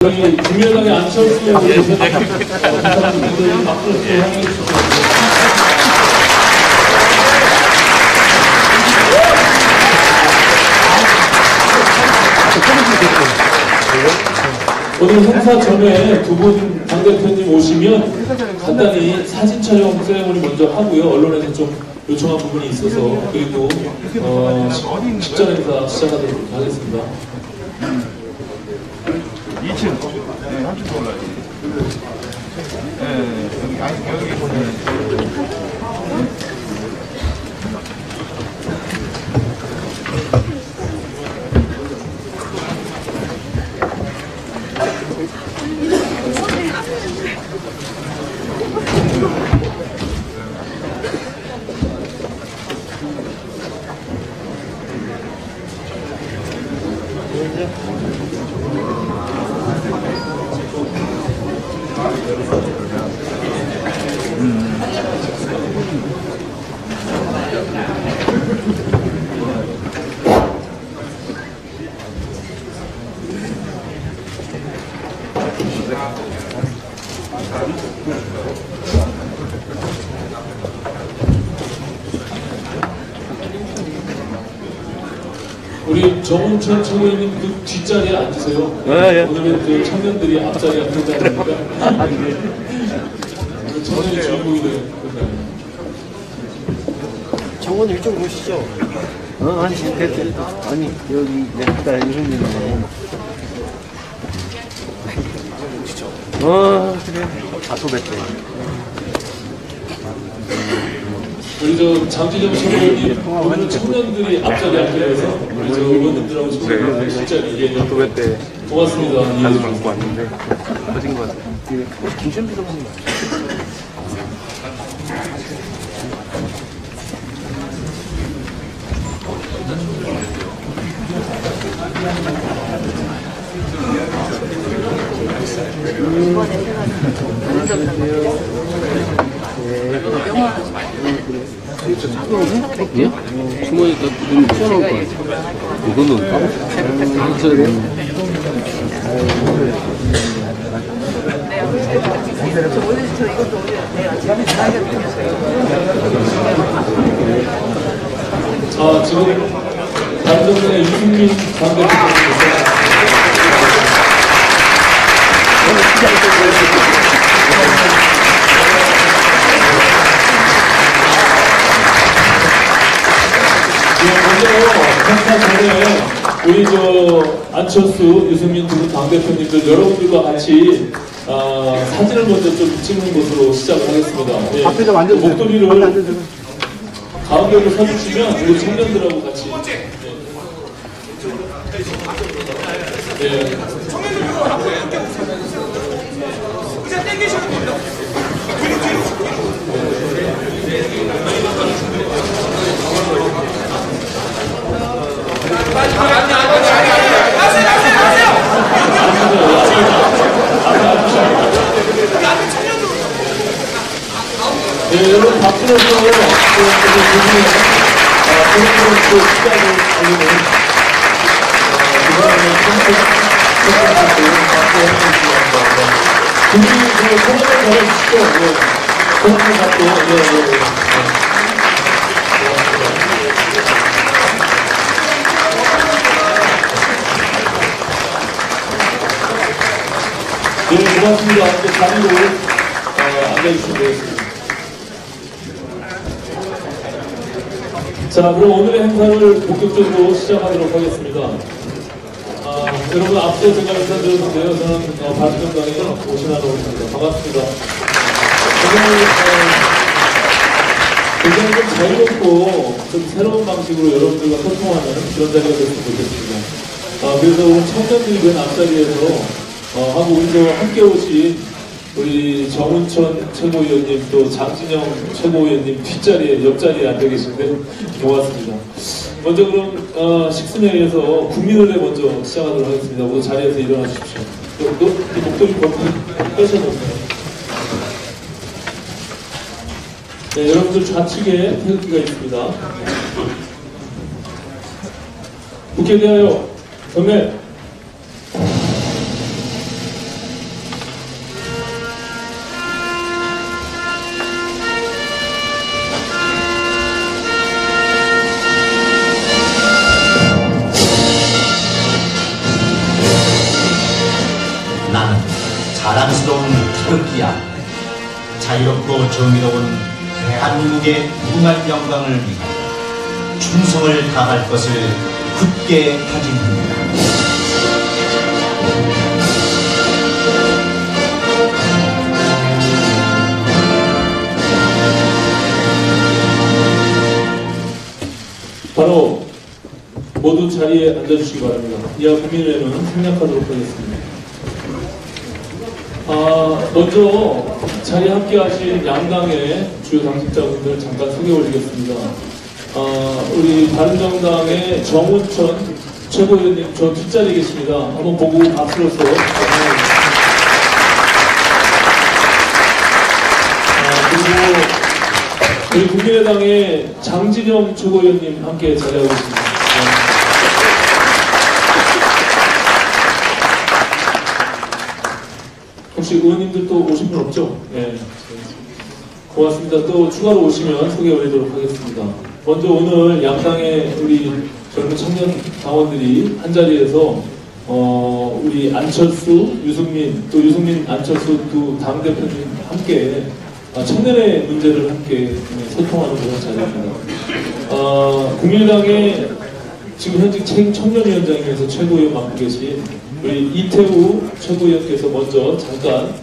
저희 국민의당의 안철수 의원님 박수 향해 주시죠. 오늘 행사 전에 두 분 당대표님 오시면 간단히 사진 촬영 세레모니 먼저 하고요. 언론에서 좀 요청한 부분이 있어서 그리고 직전 행사 시작하도록 하겠습니다. 2층, 네, 3층 올라요. 네, 여기 보면. 우리 정운천 최고위원님 그 뒷자리에 앉으세요. 예. 오늘은 그 청년들이 앞자리에 앉는다 보니까 청년이 주인공이 되는 건가요? 정원 일좀 보시죠. 아니, 아니, 여기, 내가 이름이네. 그래. 다소 뵀대. 우리 저 장지정 최고위원님 오늘은 청년들이 앞자리에 앉아서 우리 저 의원님들하고 청년들이 뒷자리에 또 왜 때 고맙습니다. 가수 갖고 왔는데 터진 것 같아. 김천비 선생님. 주머니가 좀 튀어나올 것 같아. 이거는 따로 돼? 지금 반정의 유승민 당대표님께서 행사 전에 우리 저 안철수, 유승민 두 분 당대표님들 여러분들과 같이 사진을 먼저 좀 찍는 것으로 시작을 하겠습니다. 네. 앞에 좀 앉아주세요. 목도리를 앞에 앉아주세요. 가운데로 서주시면 우리 청년들하고 같이 네. 의자 땡기시면 됩니다. 네, 여러분 박수로 시작을 알리는 분위기 그 소문을 전해주시죠. 소문을 갖고 네, 고맙습니다. 이제 자리로 앉아주시면 되겠습니다. 자, 그럼 오늘의 행사를 본격적으로 시작하도록 하겠습니다. 여러분 앞서 제가 인사드렸는데요. 저는 바주정당의 오신환 의원입니다. 반갑습니다. 오늘 굉장히 좀 자유롭고 좀 새로운 방식으로 여러분들과 소통하는 그런 자리가 됐으면 좋겠습니다. 그래서 오늘 청년들이 된 앞자리에서 하고 우리도 함께 오신 우리 정운천 최고위원님 또 장진영 최고위원님 뒷자리에 옆자리에 앉아 계신데 고맙습니다. 먼저 그럼 식순에 의해서 국민의례 먼저 시작하도록 하겠습니다. 모두 자리에서 일어나 주십시오. 목도리 빼셔놓으세요. 네, 여러분들 좌측에 태극기가 있습니다. 국회에 대하여 경례. 자랑스러운 태극기야. 자유롭고 정의로운 대한민국의 무궁한 영광을 위해 충성을 다할 것을 굳게 다짐합니다. 바로 모두 자리에 앉아주시기 바랍니다. 이하 국민회는 생략하도록 하겠습니다. 먼저 자리에 함께 하신 양당의 주요 당직자분들 잠깐 소개 올리겠습니다. 우리 바른정당의 정운천 최고위원님 저 뒷자리에 계십니다. 한번 보고 박수로서 그리고 우리 국민의당의 장진영 최고위원님 함께 자리하고 있습니다. 혹시 의원님들 또 오신 분 없죠? 네. 고맙습니다. 또 추가로 오시면 소개 올리도록 하겠습니다. 먼저 오늘 양당의 우리 젊은 청년 당원들이 한자리에서 우리 안철수, 유승민, 또 유승민, 안철수 두 당대표님 함께 청년의 문제를 함께 소통하는 그런 자리입니다. 국민의당의 지금 현직 청년위원장님에서 최고위원 맡고 계신 우리 이태우 최고위원께서 먼저 잠깐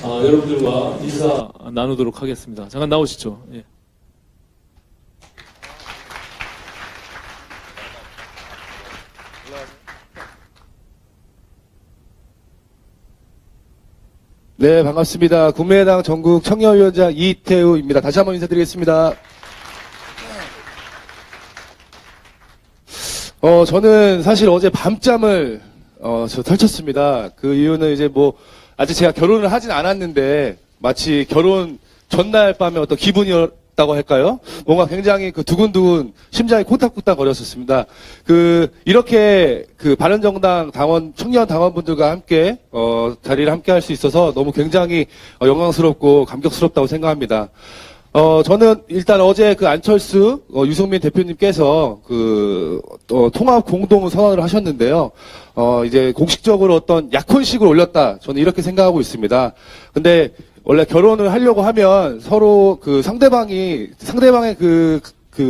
여러분들과 인사 나누도록 하겠습니다. 잠깐 나오시죠. 예. 네, 반갑습니다. 국민의당 전국 청년위원장 이태우입니다. 다시 한번 인사드리겠습니다. 저는 사실 어제 밤잠을 설쳤습니다. 그 이유는 이제 아직 제가 결혼을 하진 않았는데 마치 결혼 전날 밤에 어떤 기분이었다고 할까요? 뭔가 굉장히 두근두근 심장이 콩닥콩닥 거렸었습니다. 이렇게 바른정당 청년 당원분들과 함께 자리를 함께 할 수 있어서 너무 굉장히 영광스럽고 감격스럽다고 생각합니다. 저는 일단 어제 안철수, 유승민 대표님께서 통합 공동 선언을 하셨는데요. 이제 공식적으로 어떤 약혼식을 올렸다. 저는 이렇게 생각하고 있습니다. 근데 원래 결혼을 하려고 하면 서로 상대방의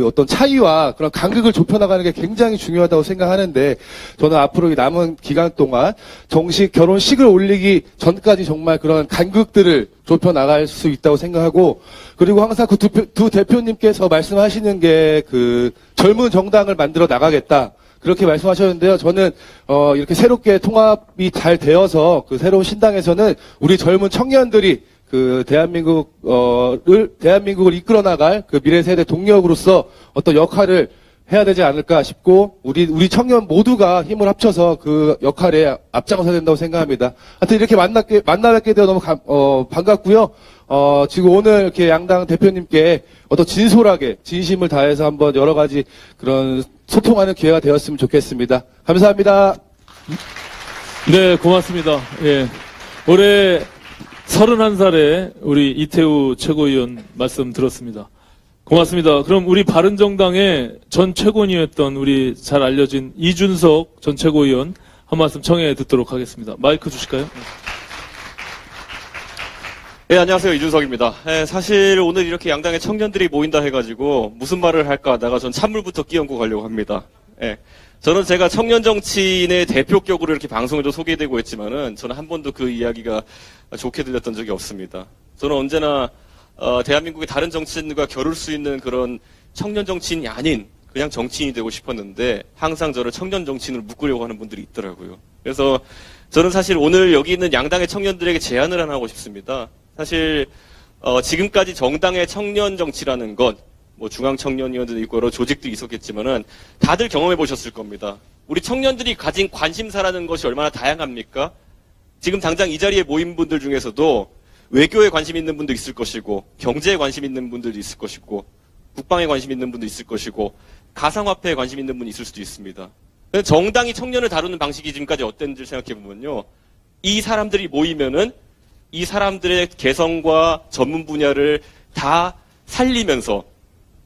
어떤 차이와 그런 간극을 좁혀나가는 게 굉장히 중요하다고 생각하는데, 저는 앞으로 이 남은 기간 동안 정식 결혼식을 올리기 전까지 정말 그런 간극들을 좁혀나갈 수 있다고 생각하고, 그리고 항상 두 대표님께서 말씀하시는 게 젊은 정당을 만들어 나가겠다. 그렇게 말씀하셨는데요. 저는 이렇게 새롭게 통합이 잘 되어서 새로운 신당에서는 우리 젊은 청년들이 대한민국을 이끌어 나갈 미래 세대 동력으로서 어떤 역할을 해야 되지 않을까 싶고, 우리 청년 모두가 힘을 합쳐서 그 역할에 앞장서야 된다고 생각합니다. 하여튼 이렇게 만나 뵙게 되어 너무 반갑고요. 지금 오늘 이렇게 양당 대표님께 어떤 진솔하게 진심을 다해서 한번 여러 가지 그런 소통하는 기회가 되었으면 좋겠습니다. 감사합니다. 네, 고맙습니다. 예. 올해 31살에 우리 이태우 최고위원 말씀 들었습니다. 고맙습니다. 그럼 우리 바른정당의 전 최고위원이었던 우리 잘 알려진 이준석 전 최고위원 한 말씀 청해 듣도록 하겠습니다. 마이크 주실까요? 네, 안녕하세요. 이준석입니다. 네, 사실 오늘 이렇게 양당의 청년들이 모인다 해가지고 무슨 말을 할까 하다가 전 찬물부터 끼얹고 가려고 합니다. 네, 저는 제가 청년 정치인의 대표격으로 이렇게 방송에도 소개되고 했지만은 저는 한 번도 그 이야기가 좋게 들렸던 적이 없습니다. 저는 언제나 대한민국의 다른 정치인과 겨룰 수 있는 그런 청년 정치인이 아닌 그냥 정치인이 되고 싶었는데 항상 저를 청년 정치인으로 묶으려고 하는 분들이 있더라고요. 그래서 저는 사실 오늘 여기 있는 양당의 청년들에게 제안을 하나 하고 싶습니다. 사실 지금까지 정당의 청년 정치라는 것, 중앙청년위원회도 있고 여러 조직들이 있었겠지만은 다들 경험해 보셨을 겁니다. 우리 청년들이 가진 관심사라는 것이 얼마나 다양합니까? 지금 당장 이 자리에 모인 분들 중에서도 외교에 관심 있는 분도 있을 것이고, 경제에 관심 있는 분들도 있을 것이고, 국방에 관심 있는 분도 있을 것이고, 가상화폐에 관심 있는 분이 있을 수도 있습니다. 정당이 청년을 다루는 방식이 지금까지 어땠는지 생각해 보면요, 이 사람들이 모이면은 이 사람들의 개성과 전문 분야를 다 살리면서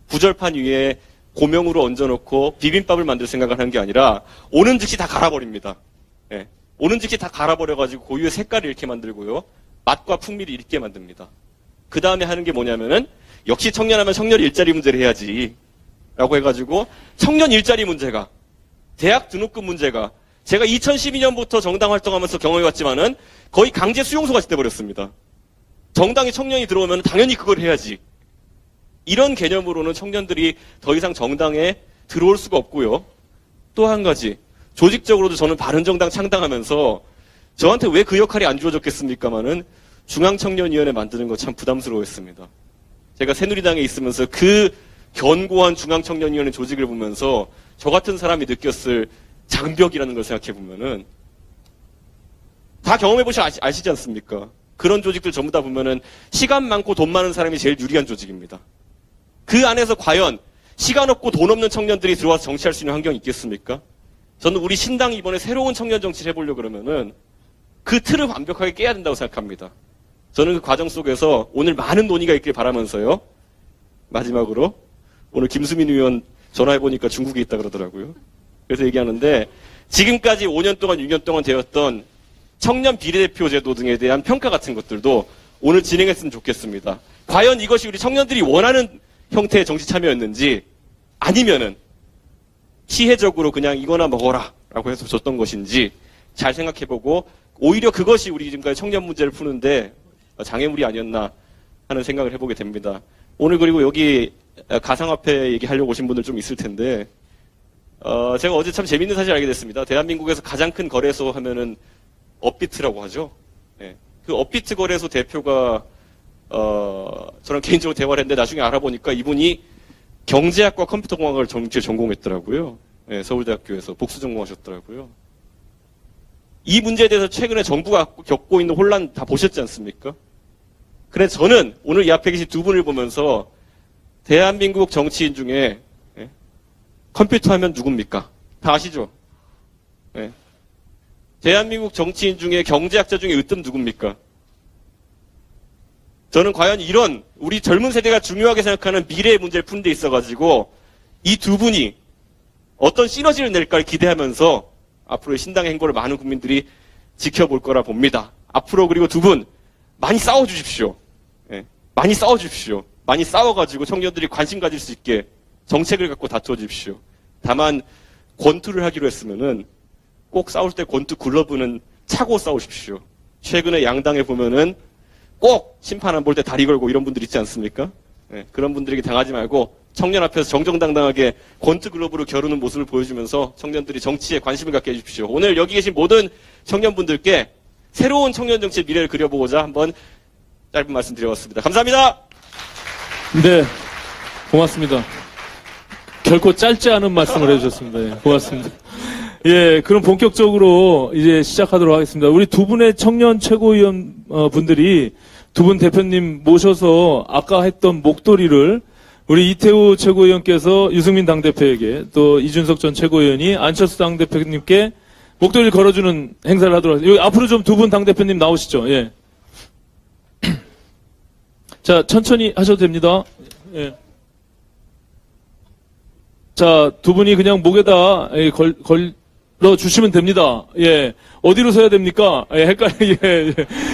구절판 위에 고명으로 얹어놓고 비빔밥을 만들 생각을 하는 게 아니라 오는 즉시 다 갈아버립니다. 예. 오는 즉시 다 갈아버려가지고 고유의 색깔을 이렇게 만들고요. 맛과 풍미를 잃게 만듭니다. 그 다음에 하는 게 뭐냐면은 역시 청년하면 청년 일자리 문제를 해야지 라고 해가지고 청년 일자리 문제가, 대학 등록금 문제가 제가 2012년부터 정당 활동하면서 경험해왔지만은 거의 강제 수용소 같이 돼버렸습니다. 정당에 청년이 들어오면 당연히 그걸 해야지. 이런 개념으로는 청년들이 더 이상 정당에 들어올 수가 없고요. 또 한 가지, 조직적으로도 저는 바른정당 창당하면서 저한테 왜 그 역할이 안 주어졌겠습니까마는 중앙청년위원회 만드는 거 참 부담스러워했습니다. 제가 새누리당에 있으면서 그 견고한 중앙청년위원회 조직을 보면서 저 같은 사람이 느꼈을 장벽이라는 걸 생각해 보면은 다 경험해보시면 아시지 않습니까? 그런 조직들 전부 다 보면은 시간 많고 돈 많은 사람이 제일 유리한 조직입니다. 그 안에서 과연 시간 없고 돈 없는 청년들이 들어와서 정치할 수 있는 환경이 있겠습니까? 저는 우리 신당이 이번에 새로운 청년 정치를 해보려고 그러면은 그 틀을 완벽하게 깨야 된다고 생각합니다. 저는 그 과정 속에서 오늘 많은 논의가 있길 바라면서요. 마지막으로 오늘 김수민 의원 전화해보니까 중국에 있다 그러더라고요. 그래서 얘기하는데 지금까지 5년 동안 6년 동안 되었던 청년 비례대표 제도 등에 대한 평가 같은 것들도 오늘 진행했으면 좋겠습니다. 과연 이것이 우리 청년들이 원하는 형태의 정치 참여였는지 아니면은 시혜적으로 그냥 이거나 먹어라 라고 해서 줬던 것인지 잘 생각해보고 오히려 그것이 우리 지금까지 청년 문제를 푸는데 장애물이 아니었나 하는 생각을 해보게 됩니다. 오늘 그리고 여기 가상화폐 얘기하려고 오신 분들 좀 있을 텐데 제가 어제 참 재밌는 사실 알게 됐습니다. 대한민국에서 가장 큰 거래소 하면은 업비트라고 하죠. 네. 그 업비트 거래소 대표가 저랑 개인적으로 대화를 했는데 나중에 알아보니까 이분이 경제학과 컴퓨터공학을 전공했더라고요. 네, 서울대학교에서 복수 전공하셨더라고요. 이 문제에 대해서 최근에 정부가 겪고 있는 혼란 다 보셨지 않습니까? 그래서 저는 오늘 이 앞에 계신 두 분을 보면서 대한민국 정치인 중에 컴퓨터 하면 누굽니까? 다 아시죠? 네. 대한민국 정치인 중에 경제학자 중에 으뜸 누굽니까? 저는 과연 이런 우리 젊은 세대가 중요하게 생각하는 미래의 문제를 푸는 데 있어가지고 이 두 분이 어떤 시너지를 낼까를 기대하면서 앞으로의 신당의 행보를 많은 국민들이 지켜볼 거라 봅니다. 앞으로 그리고 두 분 많이 싸워주십시오. 네. 많이 싸워주십시오. 많이 싸워가지고 청년들이 관심 가질 수 있게 정책을 갖고 다투어 주십시오. 다만 권투를 하기로 했으면은 꼭 싸울 때 권투 글러브는 차고 싸우십시오. 최근에 양당에 보면은 꼭 심판 안 볼 때 다리 걸고 이런 분들 있지 않습니까? 네, 그런 분들에게 당하지 말고 청년 앞에서 정정당당하게 권투 글러브로 겨루는 모습을 보여주면서 청년들이 정치에 관심을 갖게 해주십시오. 오늘 여기 계신 모든 청년분들께 새로운 청년 정치의 미래를 그려보고자 한번 짧은 말씀 드려봤습니다. 감사합니다. 네, 고맙습니다. 결코 짧지 않은 말씀을 해주셨습니다. 예, 고맙습니다. 예, 그럼 본격적으로 이제 시작하도록 하겠습니다. 우리 두 분의 청년 최고위원 분들이 두 분 대표님 모셔서 아까 했던 목도리를 우리 이태우 최고위원께서 유승민 당대표에게 또 이준석 전 최고위원이 안철수 당대표님께 목도리를 걸어주는 행사를 하도록 하겠습니다. 여기 앞으로 좀 두 분 당대표님 나오시죠. 예. 자, 천천히 하셔도 됩니다. 예. 자, 두 분이 그냥 목에다 걸어 주시면 됩니다. 예. 어디로 서야 됩니까? 예,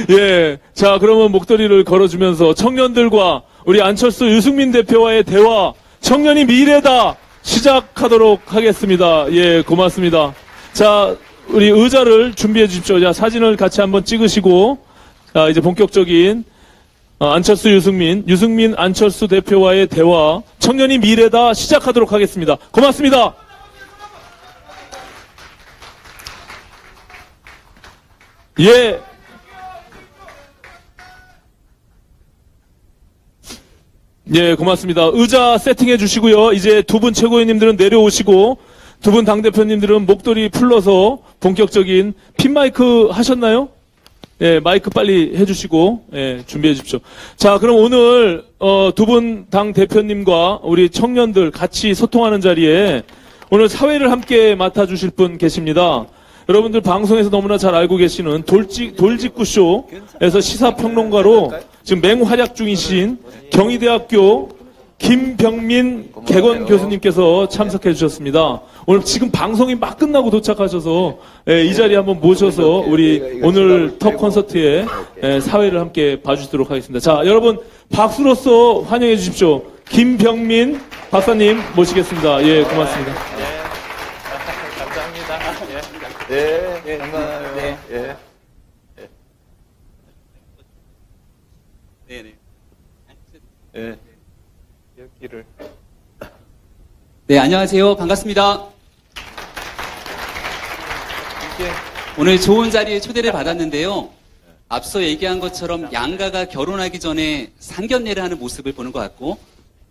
예. 자, 그러면 목도리를 걸어주면서 청년들과 우리 안철수 유승민 대표와의 대화, 청년이 미래다! 시작하도록 하겠습니다. 예, 고맙습니다. 자, 우리 의자를 준비해 주십시오. 자, 사진을 같이 한번 찍으시고, 자, 이제 본격적인 안철수 유승민 안철수 대표와의 대화, 청년이 미래다 시작하도록 하겠습니다. 고맙습니다. 예. 예, 고맙습니다. 의자 세팅해 주시고요. 이제 두 분 최고위원님들은 내려오시고, 두 분 당대표님들은 목도리 풀러서 본격적인 핀마이크 하셨나요? 예, 마이크 빨리 해주시고, 예, 준비해 주십시오. 자, 그럼 오늘, 두 분 당대표님과 우리 청년들 같이 소통하는 자리에 오늘 사회를 함께 맡아주실 분 계십니다. 여러분들 방송에서 너무나 잘 알고 계시는 돌직구쇼에서 시사평론가로 지금 맹활약 중이신 경희대학교 김병민 개건 교수님께서 참석해 주셨습니다. 오늘 지금 방송이 막 끝나고 도착하셔서 이 자리에 한번 모셔서 우리 오늘 턱 콘서트에 사회를 함께 봐주시도록 하겠습니다. 자, 여러분 박수로서 환영해 주십시오. 김병민 박사님 모시겠습니다. 예, 고맙습니다. 네, 감사해요. 네. 네네. 예. 여기를. 네, 안녕하세요. 반갑습니다. 오늘 좋은 자리에 초대를 받았는데요. 앞서 얘기한 것처럼 양가가 결혼하기 전에 상견례를 하는 모습을 보는 것 같고,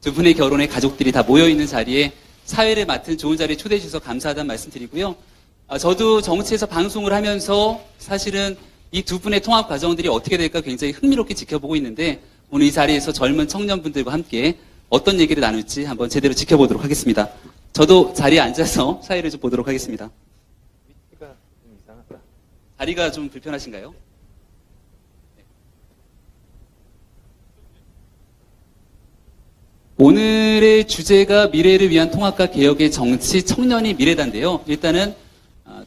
두 분의 결혼에 가족들이 다 모여있는 자리에 사회를 맡은 좋은 자리에 초대해 주셔서 감사하다는 말씀 드리고요. 저도 정치에서 방송을 하면서 사실은 이 두 분의 통합 과정들이 어떻게 될까 굉장히 흥미롭게 지켜보고 있는데, 오늘 이 자리에서 젊은 청년분들과 함께 어떤 얘기를 나눌지 한번 제대로 지켜보도록 하겠습니다. 저도 자리에 앉아서 사회를 좀 보도록 하겠습니다. 위치가 좀 이상하다. 자리가 좀 불편하신가요? 오늘의 주제가 미래를 위한 통합과 개혁의 정치 청년이 미래다인데요. 일단은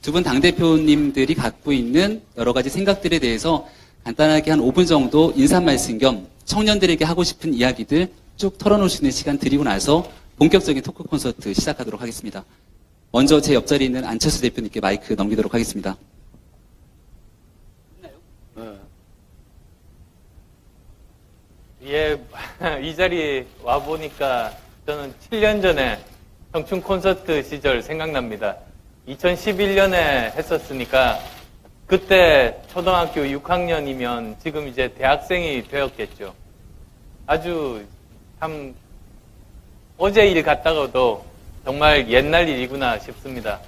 두 분 당대표님들이 갖고 있는 여러 가지 생각들에 대해서 간단하게 한 5분 정도 인사 말씀 겸 청년들에게 하고 싶은 이야기들 쭉 털어놓을 수 있는 시간 드리고 나서 본격적인 토크 콘서트 시작하도록 하겠습니다. 먼저 제 옆자리에 있는 안철수 대표님께 마이크 넘기도록 하겠습니다. 예, 이 자리에 와보니까 저는 7년 전에 청춘 콘서트 시절 생각납니다. 2011년에 했었으니까 그때 초등학교 6학년이면 지금 이제 대학생이 되었겠죠. 아주 참 어제 일 같다가도 정말 옛날 일이구나 싶습니다.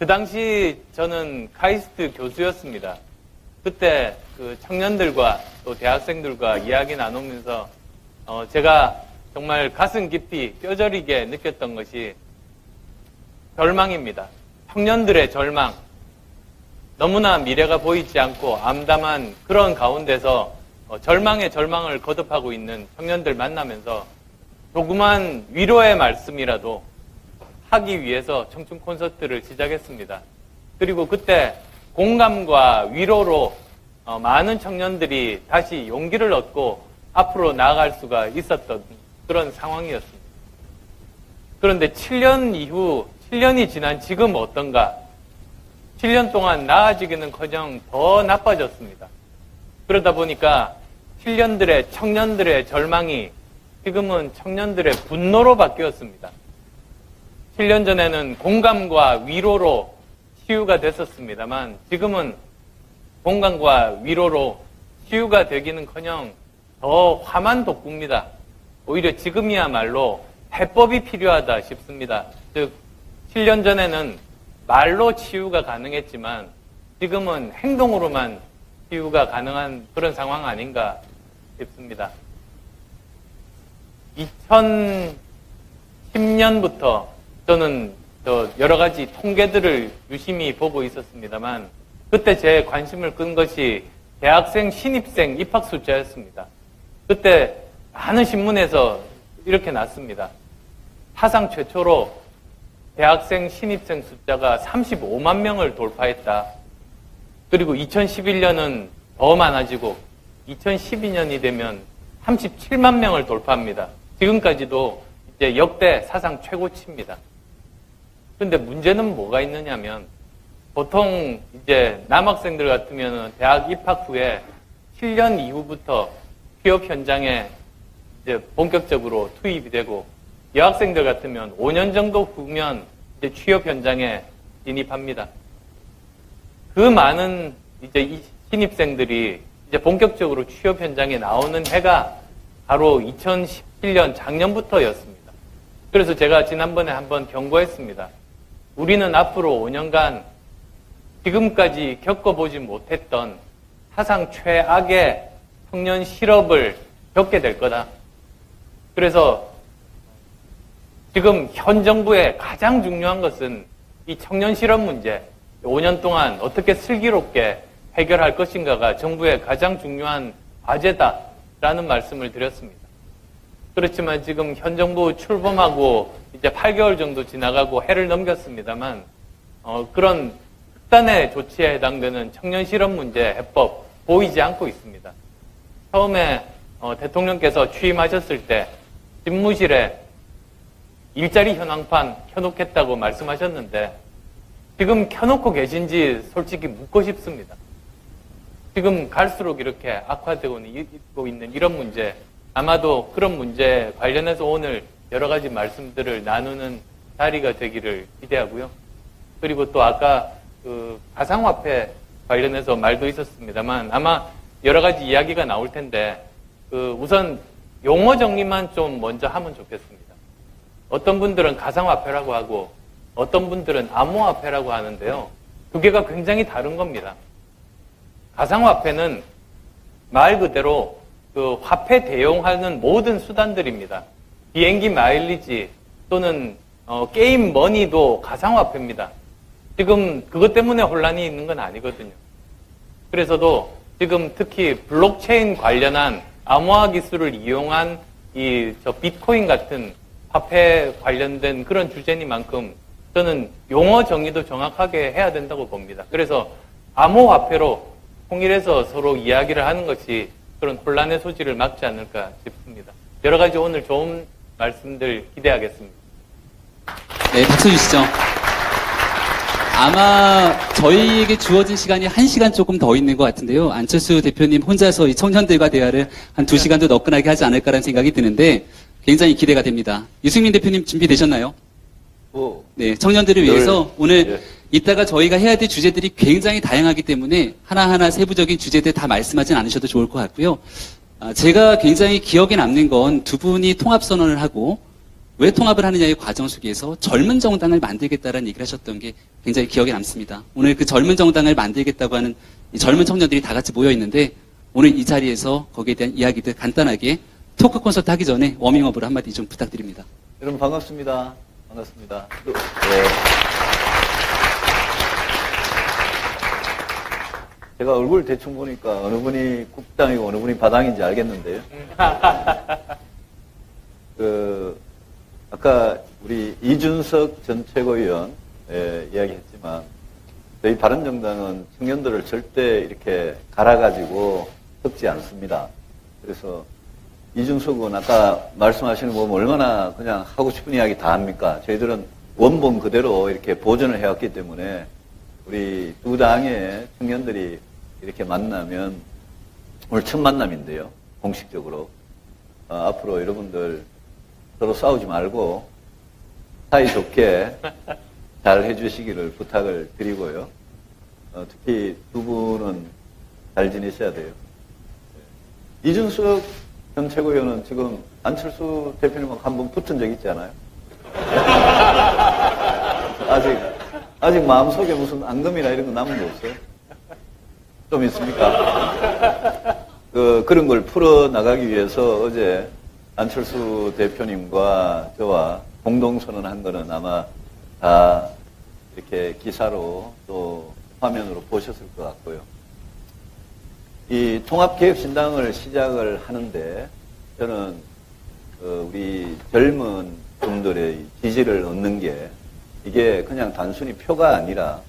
그 당시 저는 카이스트 교수였습니다. 그때 그 청년들과 또 대학생들과 이야기 나누면서 제가 정말 가슴 깊이 뼈저리게 느꼈던 것이 절망입니다. 청년들의 절망. 너무나 미래가 보이지 않고 암담한 그런 가운데서 절망의 절망을 거듭하고 있는 청년들 만나면서 조그만 위로의 말씀이라도 하기 위해서 청춘 콘서트를 시작했습니다. 그리고 그때 공감과 위로로 많은 청년들이 다시 용기를 얻고 앞으로 나아갈 수가 있었던 그런 상황이었습니다. 그런데 7년 이후, 7년이 지난 지금 어떤가? 7년 동안 나아지기는커녕 더 나빠졌습니다. 그러다 보니까 7년들의 청년들의 절망이 지금은 청년들의 분노로 바뀌었습니다. 7년 전에는 공감과 위로로 치유가 됐었습니다만 지금은 공감과 위로로 치유가 되기는커녕 더 화만 돋굽니다. 오히려 지금이야말로 해법이 필요하다 싶습니다. 즉 7년 전에는 말로 치유가 가능했지만 지금은 행동으로만 치유가 가능한 그런 상황 아닌가 싶습니다. 2010년부터 저는 여러 가지 통계들을 유심히 보고 있었습니다만 그때 제 관심을 끈 것이 대학생 신입생 입학 숫자였습니다. 그때 많은 신문에서 이렇게 났습니다. 사상 최초로 대학생 신입생 숫자가 35만 명을 돌파했다. 그리고 2011년은 더 많아지고 2012년이 되면 37만 명을 돌파합니다. 지금까지도 이제 역대 사상 최고치입니다. 그런데 문제는 뭐가 있느냐면 보통 이제 남학생들 같으면 대학 입학 후에 7년 이후부터 취업 현장에 이제 본격적으로 투입이 되고 여학생들 같으면 5년 정도 후면 이제 취업 현장에 진입합니다. 그 많은 이제 이 신입생들이 이제 본격적으로 취업 현장에 나오는 해가 바로 2017년 작년부터였습니다. 그래서 제가 지난번에 한번 경고했습니다. 우리는 앞으로 5년간 지금까지 겪어보지 못했던 사상 최악의 청년 실업을 겪게 될 거다. 그래서 지금 현 정부의 가장 중요한 것은 이 청년 실업 문제, 5년 동안 어떻게 슬기롭게 해결할 것인가가 정부의 가장 중요한 과제다라는 말씀을 드렸습니다. 그렇지만 지금 현 정부 출범하고 이제 8개월 정도 지나가고 해를 넘겼습니다만 그런 극단의 조치에 해당되는 청년 실업 문제 해법 보이지 않고 있습니다. 처음에 대통령께서 취임하셨을 때 집무실에 일자리 현황판 켜놓겠다고 말씀하셨는데 지금 켜놓고 계신지 솔직히 묻고 싶습니다. 지금 갈수록 이렇게 악화되고 있는 이런 문제, 아마도 그런 문제 관련해서 오늘 여러 가지 말씀들을 나누는 자리가 되기를 기대하고요. 그리고 또 아까 그 가상화폐 관련해서 말도 있었습니다만 아마 여러 가지 이야기가 나올 텐데 우선 용어 정리만 좀 먼저 하면 좋겠습니다. 어떤 분들은 가상화폐라고 하고 어떤 분들은 암호화폐라고 하는데요. 두 개가 굉장히 다른 겁니다. 가상화폐는 말 그대로 그 화폐 대용하는 모든 수단들입니다. 비행기 마일리지 또는 게임 머니도 가상화폐입니다. 지금 그것 때문에 혼란이 있는 건 아니거든요. 그래서도 지금 특히 블록체인 관련한 암호화 기술을 이용한 비트코인 같은 화폐 관련된 그런 주제니만큼 저는 용어 정의도 정확하게 해야 된다고 봅니다. 그래서 암호화폐로 통일해서 서로 이야기를 하는 것이 그런 혼란의 소지를 막지 않을까 싶습니다. 여러 가지 오늘 좋은 말씀들 기대하겠습니다. 네, 박수 주시죠. 아마 저희에게 주어진 시간이 1시간 조금 더 있는 것 같은데요. 안철수 대표님 혼자서 이 청년들과 대화를 한 2시간도 너끈하게 하지 않을까라는 생각이 드는데 굉장히 기대가 됩니다. 유승민 대표님 준비되셨나요? 네, 청년들을 위해서 오늘 이따가 저희가 해야 될 주제들이 굉장히 다양하기 때문에 하나하나 세부적인 주제들 다 말씀하진 않으셔도 좋을 것 같고요. 제가 굉장히 기억에 남는 건 두 분이 통합선언을 하고 왜 통합을 하느냐의 과정 속에서 젊은 정당을 만들겠다라는 얘기를 하셨던 게 굉장히 기억에 남습니다. 오늘 그 젊은 정당을 만들겠다고 하는 이 젊은 청년들이 다 같이 모여 있는데 오늘 이 자리에서 거기에 대한 이야기들 간단하게 토크 콘서트 하기 전에 워밍업으로 한마디 좀 부탁드립니다. 여러분 반갑습니다. 반갑습니다. 네. 제가 얼굴 대충 보니까 어느 분이 국당이고 어느 분이 바당인지 알겠는데요. 아까 우리 이준석 전 최고위원 이야기했지만 저희 바른정당은 청년들을 절대 이렇게 갈아가지고 섞지 않습니다. 그래서 이준석은 아까 말씀하시는 거 보면 얼마나 그냥 하고 싶은 이야기 다 합니까? 저희들은 원본 그대로 이렇게 보존을 해왔기 때문에 우리 두 당의 청년들이 이렇게 만나면 오늘 첫 만남인데요. 공식적으로. 앞으로 여러분들 서로 싸우지 말고 사이좋게 잘 해주시기를 부탁을 드리고요. 특히 두 분은 잘 지내셔야 돼요. 이준석 전 최고위원은 지금 안철수 대표님하고 한번 붙은 적 있지 않아요? 아직 마음속에 무슨 앙금이나 이런 거 남은 거 없어요? 좀 있습니까? 그런 걸 풀어나가기 위해서 어제 안철수 대표님과 저와 공동선언한 거는 아마 다 이렇게 기사로 또 화면으로 보셨을 것 같고요. 이 통합개혁신당을 시작을 하는데 저는 우리 젊은 분들의 지지를 얻는 게 이게 그냥 단순히 표가 아니라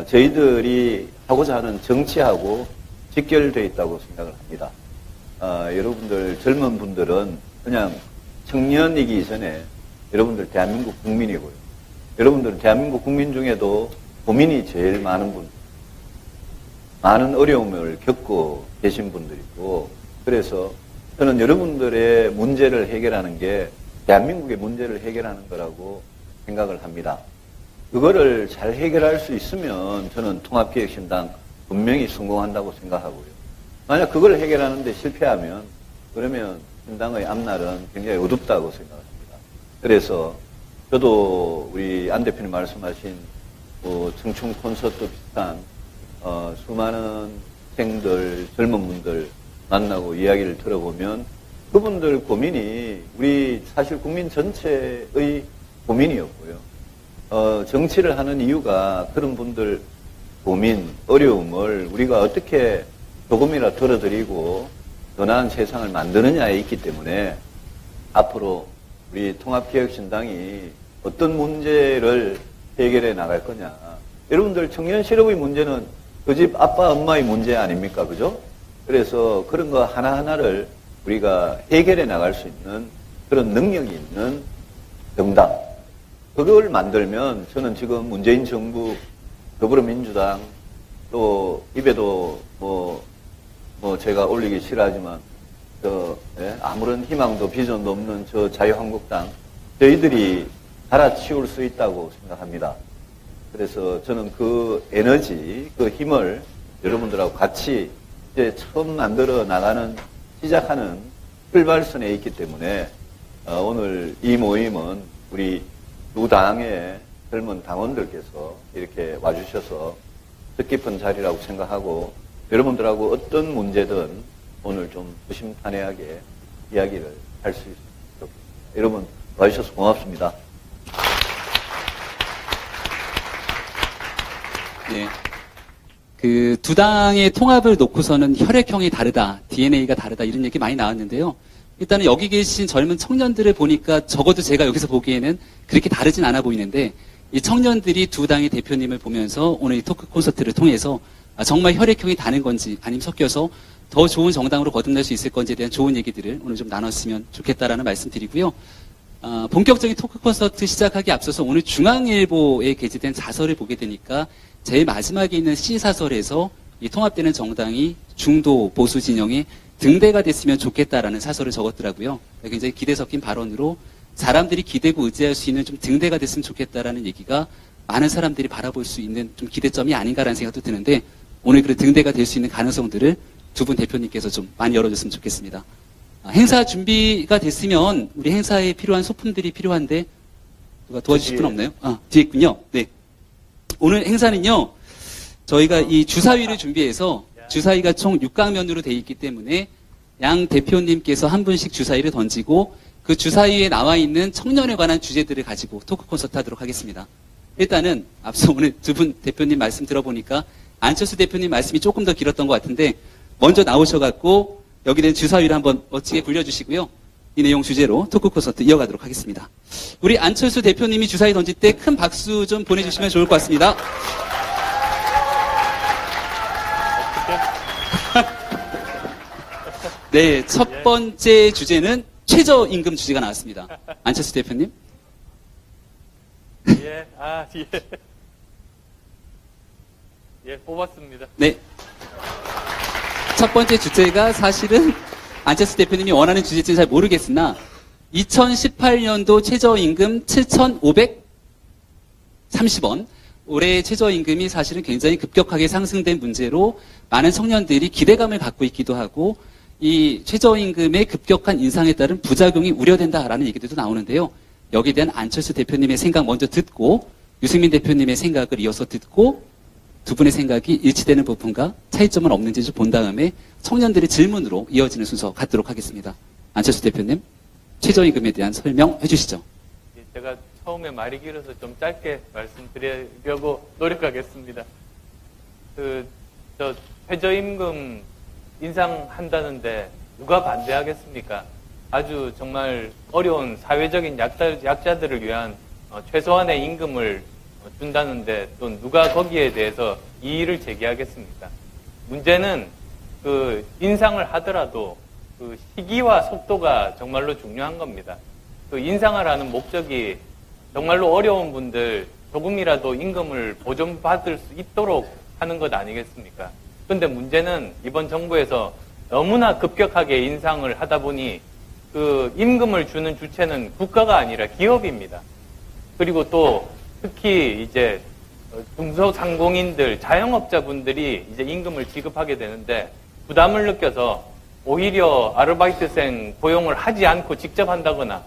저희들이 하고자 하는 정치하고 직결되어 있다고 생각을 합니다. 여러분들 젊은 분들은 그냥 청년이기 전에 여러분들 대한민국 국민이고요. 여러분들은 대한민국 국민 중에도 고민이 제일 많은 분, 많은 어려움을 겪고 계신 분들이고, 그래서 저는 여러분들의 문제를 해결하는 게 대한민국의 문제를 해결하는 거라고 생각을 합니다. 그거를 잘 해결할 수 있으면 저는 통합개혁신당 분명히 성공한다고 생각하고요. 만약 그걸 해결하는데 실패하면 그러면 신당의 앞날은 굉장히 어둡다고 생각합니다. 그래서 저도 우리 안 대표님 말씀하신 청춘 콘서트 비슷한 수많은 학생들, 젊은 분들 만나고 이야기를 들어보면 그분들 고민이 우리 사실 국민 전체의 고민이었고요. 정치를 하는 이유가 그런 분들 고민, 어려움을 우리가 어떻게 조금이라 덜어드리고 더 나은 세상을 만드느냐에 있기 때문에 앞으로 우리 통합개혁신당이 어떤 문제를 해결해 나갈 거냐. 여러분들 청년 실업의 문제는 그 집 아빠 엄마의 문제 아닙니까? 그죠? 그래서 그런 거 하나하나를 우리가 해결해 나갈 수 있는 그런 능력이 있는 정당. 그걸 만들면 저는 지금 문재인 정부, 더불어민주당, 또 입에도 제가 올리기 싫어하지만 아무런 희망도 비전도 없는 저 자유한국당, 저희들이 갈아치울 수 있다고 생각합니다. 그래서 저는 그 에너지, 그 힘을 여러분들하고 같이 이제 처음 만들어 나가는, 시작하는 출발선에 있기 때문에 오늘 이 모임은 우리 두 당의 젊은 당원들께서 이렇게 와주셔서 뜻깊은 자리라고 생각하고 여러분들하고 어떤 문제든 오늘 좀 조심탄회하게 이야기를 할 수 있도록 좋겠습니다. 여러분 와주셔서 고맙습니다. 네. 그 두 당의 통합을 놓고서는 혈액형이 다르다, DNA가 다르다 이런 얘기 많이 나왔는데요. 일단은 여기 계신 젊은 청년들을 보니까 적어도 제가 여기서 보기에는 그렇게 다르진 않아 보이는데 이 청년들이 두 당의 대표님을 보면서 오늘 이 토크 콘서트를 통해서 정말 혈액형이 다른 건지 아니면 섞여서 더 좋은 정당으로 거듭날 수 있을 건지에 대한 좋은 얘기들을 오늘 좀 나눴으면 좋겠다라는 말씀 드리고요. 본격적인 토크 콘서트 시작하기 앞서서 오늘 중앙일보에 게재된 자서를 보게 되니까 제일 마지막에 있는 C사설에서 이 통합되는 정당이 중도 보수 진영의 등대가 됐으면 좋겠다라는 사설을 적었더라고요. 굉장히 기대 섞인 발언으로 사람들이 기대고 의지할 수 있는 좀 등대가 됐으면 좋겠다라는 얘기가 많은 사람들이 바라볼 수 있는 좀 기대점이 아닌가라는 생각도 드는데 오늘 그 등대가 될 수 있는 가능성들을 두 분 대표님께서 좀 많이 열어줬으면 좋겠습니다. 행사 준비가 됐으면 우리 행사에 필요한 소품들이 필요한데 누가 도와주실 분 없나요? 뒤에 있군요. 네. 오늘 행사는요. 저희가 이 주사위를 준비해서 주사위가 총 6강면으로 되어 있기 때문에 양 대표님께서 한 분씩 주사위를 던지고 그 주사위에 나와 있는 청년에 관한 주제들을 가지고 토크 콘서트 하도록 하겠습니다. 일단은 앞서 오늘 두 분 대표님 말씀 들어보니까 안철수 대표님 말씀이 조금 더 길었던 것 같은데 먼저 나오셔갖고 여기 된 주사위를 한번 멋지게 굴려주시고요. 이 내용 주제로 토크 콘서트 이어가도록 하겠습니다. 우리 안철수 대표님이 주사위 던질 때 큰 박수 좀 보내주시면 좋을 것 같습니다. 네, 첫 번째 주제는 최저임금 주제가 나왔습니다. 안철수 대표님. 예, 예, 뽑았습니다. 네. 첫 번째 주제가 사실은 안철수 대표님이 원하는 주제인지는 잘 모르겠으나 2018년도 최저임금 7,530원 올해 최저임금이 사실은 굉장히 급격하게 상승된 문제로 많은 청년들이 기대감을 갖고 있기도 하고 이 최저임금의 급격한 인상에 따른 부작용이 우려된다라는 얘기들도 나오는데요. 여기에 대한 안철수 대표님의 생각 먼저 듣고 유승민 대표님의 생각을 이어서 듣고 두 분의 생각이 일치되는 부분과 차이점은 없는지 좀 본 다음에 청년들의 질문으로 이어지는 순서 갖도록 하겠습니다. 안철수 대표님, 최저임금에 대한 설명해 주시죠. 제가 처음에 말이 길어서 좀 짧게 말씀드리려고 노력하겠습니다. 최저임금 인상한다는데 누가 반대하겠습니까? 아주 정말 어려운 사회적인 약자들을 위한 최소한의 임금을 준다는데 또 누가 거기에 대해서 이의를 제기하겠습니까? 문제는 그 인상을 하더라도 그 시기와 속도가 정말로 중요한 겁니다. 그 인상을 하는 목적이 정말로 어려운 분들 조금이라도 임금을 보존받을 수 있도록 하는 것 아니겠습니까? 그런데 문제는 이번 정부에서 너무나 급격하게 인상을 하다 보니 그 임금을 주는 주체는 국가가 아니라 기업입니다. 그리고 또 특히 이제 중소상공인들, 자영업자분들이 이제 임금을 지급하게 되는데 부담을 느껴서 오히려 아르바이트생 고용을 하지 않고 직접 한다거나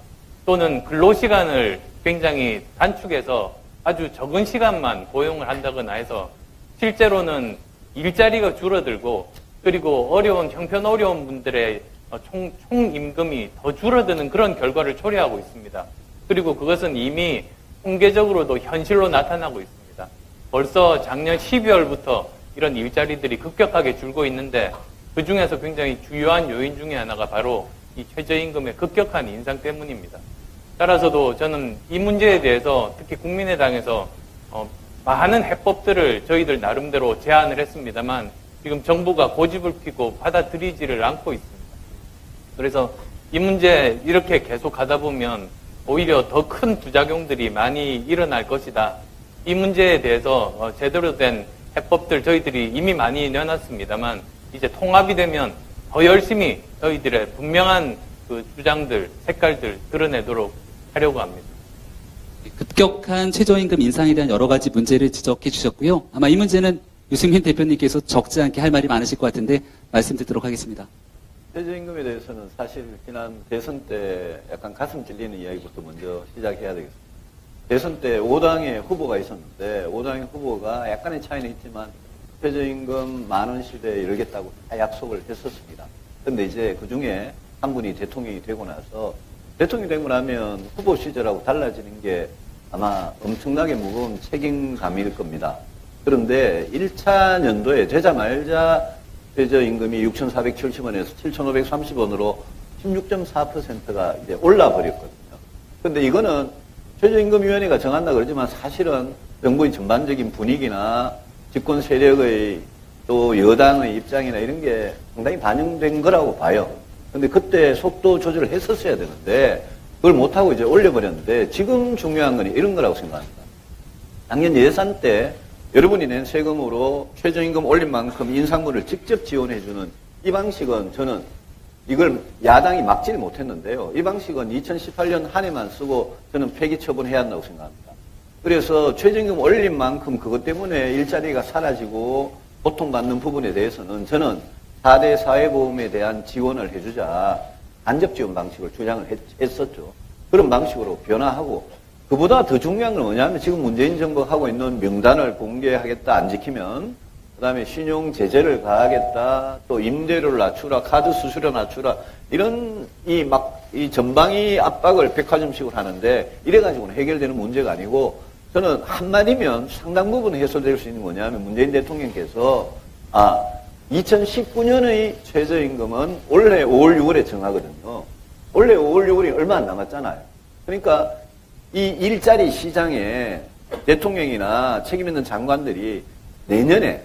또는 근로시간을 굉장히 단축해서 아주 적은 시간만 고용을 한다거나 해서 실제로는 일자리가 줄어들고 그리고 형편 어려운 분들의 총 임금이 더 줄어드는 그런 결과를 초래하고 있습니다. 그리고 그것은 이미 통계적으로도 현실로 나타나고 있습니다. 벌써 작년 12월부터 이런 일자리들이 급격하게 줄고 있는데 그 중에서 굉장히 주요한 요인 중에 하나가 바로 이 최저임금의 급격한 인상 때문입니다. 따라서도 저는 이 문제에 대해서 특히 국민의당에서 많은 해법들을 저희들 나름대로 제안을 했습니다만 지금 정부가 고집을 피고 받아들이지를 않고 있습니다. 그래서 이 문제 이렇게 계속 가다 보면 오히려 더 큰 부작용들이 많이 일어날 것이다. 이 문제에 대해서 제대로 된 해법들 저희들이 이미 많이 내놨습니다만 이제 통합이 되면 더 열심히 저희들의 분명한 그 주장들, 색깔들 드러내도록 하려고 합니다. 급격한 최저임금 인상에 대한 여러 가지 문제를 지적해 주셨고요. 아마 이 문제는 유승민 대표님께서 적지 않게 할 말이 많으실 것 같은데 말씀 듣도록 하겠습니다. 최저임금에 대해서는 사실 지난 대선 때 약간 가슴 찔리는 이야기부터 먼저 시작해야 되겠습니다. 대선 때 5당의 후보가 있었는데 5당의 후보가 약간의 차이는 있지만 최저임금 10,000원 시대에 이르겠다고 다 약속을 했었습니다. 그런데 이제 그중에 한 분이 대통령이 되고 나서 대통령이 되고 나면 후보 시절하고 달라지는 게 아마 엄청나게 무거운 책임감일 겁니다. 그런데 1차 연도에 되자마자 최저임금이 6,470원에서 7,530원으로 16.4%가 이제 올라버렸거든요. 그런데 이거는 최저임금위원회가 정한다 그러지만 사실은 정부의 전반적인 분위기나 집권 세력의 또 여당의 입장이나 이런 게 상당히 반영된 거라고 봐요. 근데 그때 속도 조절을 했었어야 되는데 그걸 못하고 이제 올려버렸는데 지금 중요한 건 이런 거라고 생각합니다. 작년 예산 때 여러분이 낸 세금으로 최저임금 올린 만큼 인상분을 직접 지원해주는 이 방식은 저는 이걸 야당이 막지를 못했는데요. 이 방식은 2018년 한 해만 쓰고 저는 폐기 처분해야 한다고 생각합니다. 그래서 최저임금 올린 만큼 그것 때문에 일자리가 사라지고 고통받는 부분에 대해서는 저는 4대 사회보험에 대한 지원을 해주자 간접지원 방식을 주장을 했었죠. 그런 방식으로 변화하고 그보다 더 중요한 건 뭐냐면 지금 문재인 정부가 하고 있는 명단을 공개하겠다 안 지키면 그다음에 신용 제재를 가하겠다 또 임대료를 낮추라 카드 수수료 낮추라 이런 이 전방위 압박을 백화점식으로 하는데 이래가지고는 해결되는 문제가 아니고 저는 한마디면 상당 부분 해소될 수 있는 거냐면 문재인 대통령께서 2019년의 최저임금은 올해 5월 6월에 정하거든요. 올해 5월 6월이 얼마 안 남았잖아요. 그러니까 이 일자리 시장에 대통령이나 책임 있는 장관들이 내년에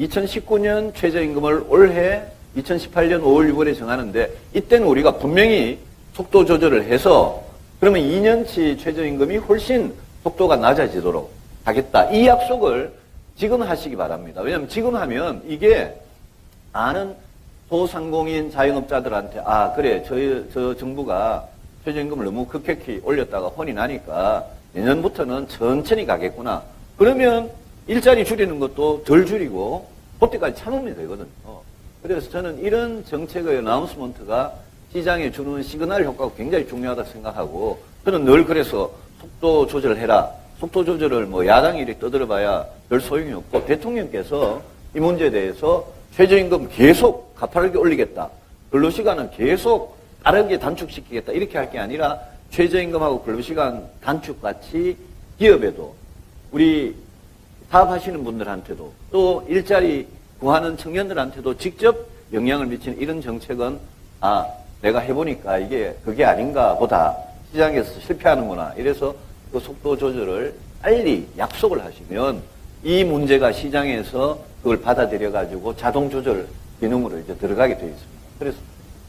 2019년 최저임금을 올해 2018년 5월 6월에 정하는데 이때는 우리가 분명히 속도 조절을 해서 그러면 2년치 최저임금이 훨씬 속도가 낮아지도록 하겠다. 이 약속을 지금 하시기 바랍니다. 왜냐하면 지금 하면 이게 아는 소상공인 자영업자들한테 그래 저 정부가 최저임금을 너무 급격히 올렸다가 혼이 나니까 내년부터는 천천히 가겠구나. 그러면 일자리 줄이는 것도 덜 줄이고 그때까지 참으면 되거든요. 그래서 저는 이런 정책의 어나운스먼트가 시장에 주는 시그널 효과가 굉장히 중요하다고 생각하고 저는 늘 그래서 속도 조절을 해라. 속도 조절을 야당이 이렇게 떠들어봐야 별 소용이 없고 대통령께서 이 문제에 대해서 최저임금 계속 가파르게 올리겠다. 근로시간은 계속 빠르게 단축시키겠다. 이렇게 할 게 아니라 최저임금하고 근로시간 단축같이 기업에도 우리 사업하시는 분들한테도 또 일자리 구하는 청년들한테도 직접 영향을 미치는 이런 정책은 내가 해보니까 이게 그게 아닌가 보다. 시장에서 실패하는구나. 이래서 그 속도 조절을 빨리 약속을 하시면 이 문제가 시장에서 그걸 받아들여가지고 자동 조절 기능으로 이제 들어가게 되어 있습니다. 그래서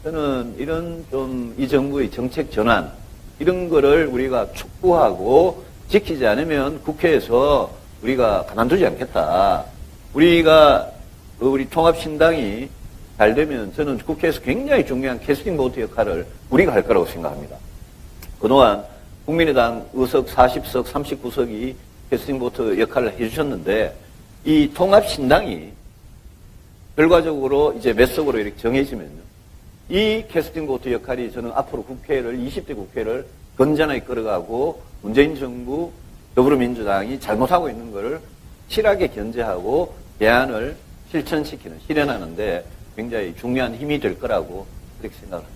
저는 이런 이 정부의 정책 전환 이런 거를 우리가 촉구하고 지키지 않으면 국회에서 우리가 가만두지 않겠다. 우리 통합신당이 잘 되면 저는 국회에서 굉장히 중요한 캐스팅 보트 역할을 우리가 할 거라고 생각합니다. 그동안 국민의당 의석 40석, 39석이 캐스팅 보트 역할을 해주셨는데 이 통합신당이 결과적으로 이제 몇 석으로 이렇게 정해지면요. 이 캐스팅 보트 역할이 저는 앞으로 20대 국회를 건전하게 끌어가고 문재인 정부, 더불어민주당이 잘못하고 있는 것을 실하게 견제하고 대안을 실현하는데 굉장히 중요한 힘이 될 거라고 그렇게 생각합니다.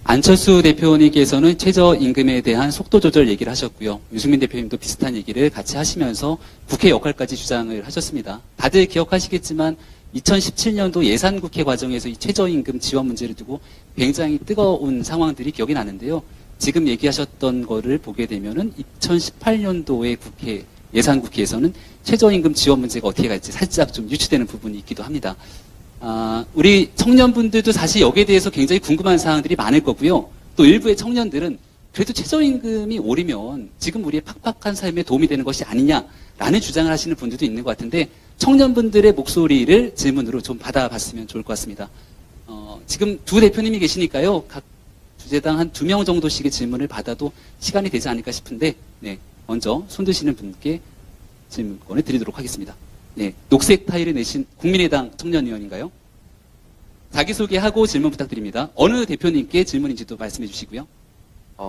안철수 대표님께서는 최저임금에 대한 속도 조절 얘기를 하셨고요. 유승민 대표님도 비슷한 얘기를 같이 하시면서 국회 역할까지 주장을 하셨습니다. 다들 기억하시겠지만 2017년도 예산국회 과정에서 이 최저임금 지원 문제를 두고 굉장히 뜨거운 상황들이 기억이 나는데요. 지금 얘기하셨던 거를 보게 되면은 2018년도에 예산국회에서는 최저임금 지원 문제가 어떻게 갈지 살짝 좀 유추되는 부분이 있기도 합니다. 우리 청년분들도 사실 여기에 대해서 굉장히 궁금한 사항들이 많을 거고요. 또 일부의 청년들은 그래도 최저임금이 오르면 지금 우리의 팍팍한 삶에 도움이 되는 것이 아니냐라는 주장을 하시는 분들도 있는 것 같은데 청년분들의 목소리를 질문으로 좀 받아봤으면 좋을 것 같습니다. 지금 두 대표님이 계시니까요. 각 주제당 한 2명 정도씩의 질문을 받아도 시간이 되지 않을까 싶은데 네, 먼저 손 드시는 분께 질문권을 드리도록 하겠습니다. 네, 녹색 타일을 내신 국민의당 청년위원인가요? 자기소개하고 질문 부탁드립니다. 어느 대표님께 질문인지도 말씀해 주시고요.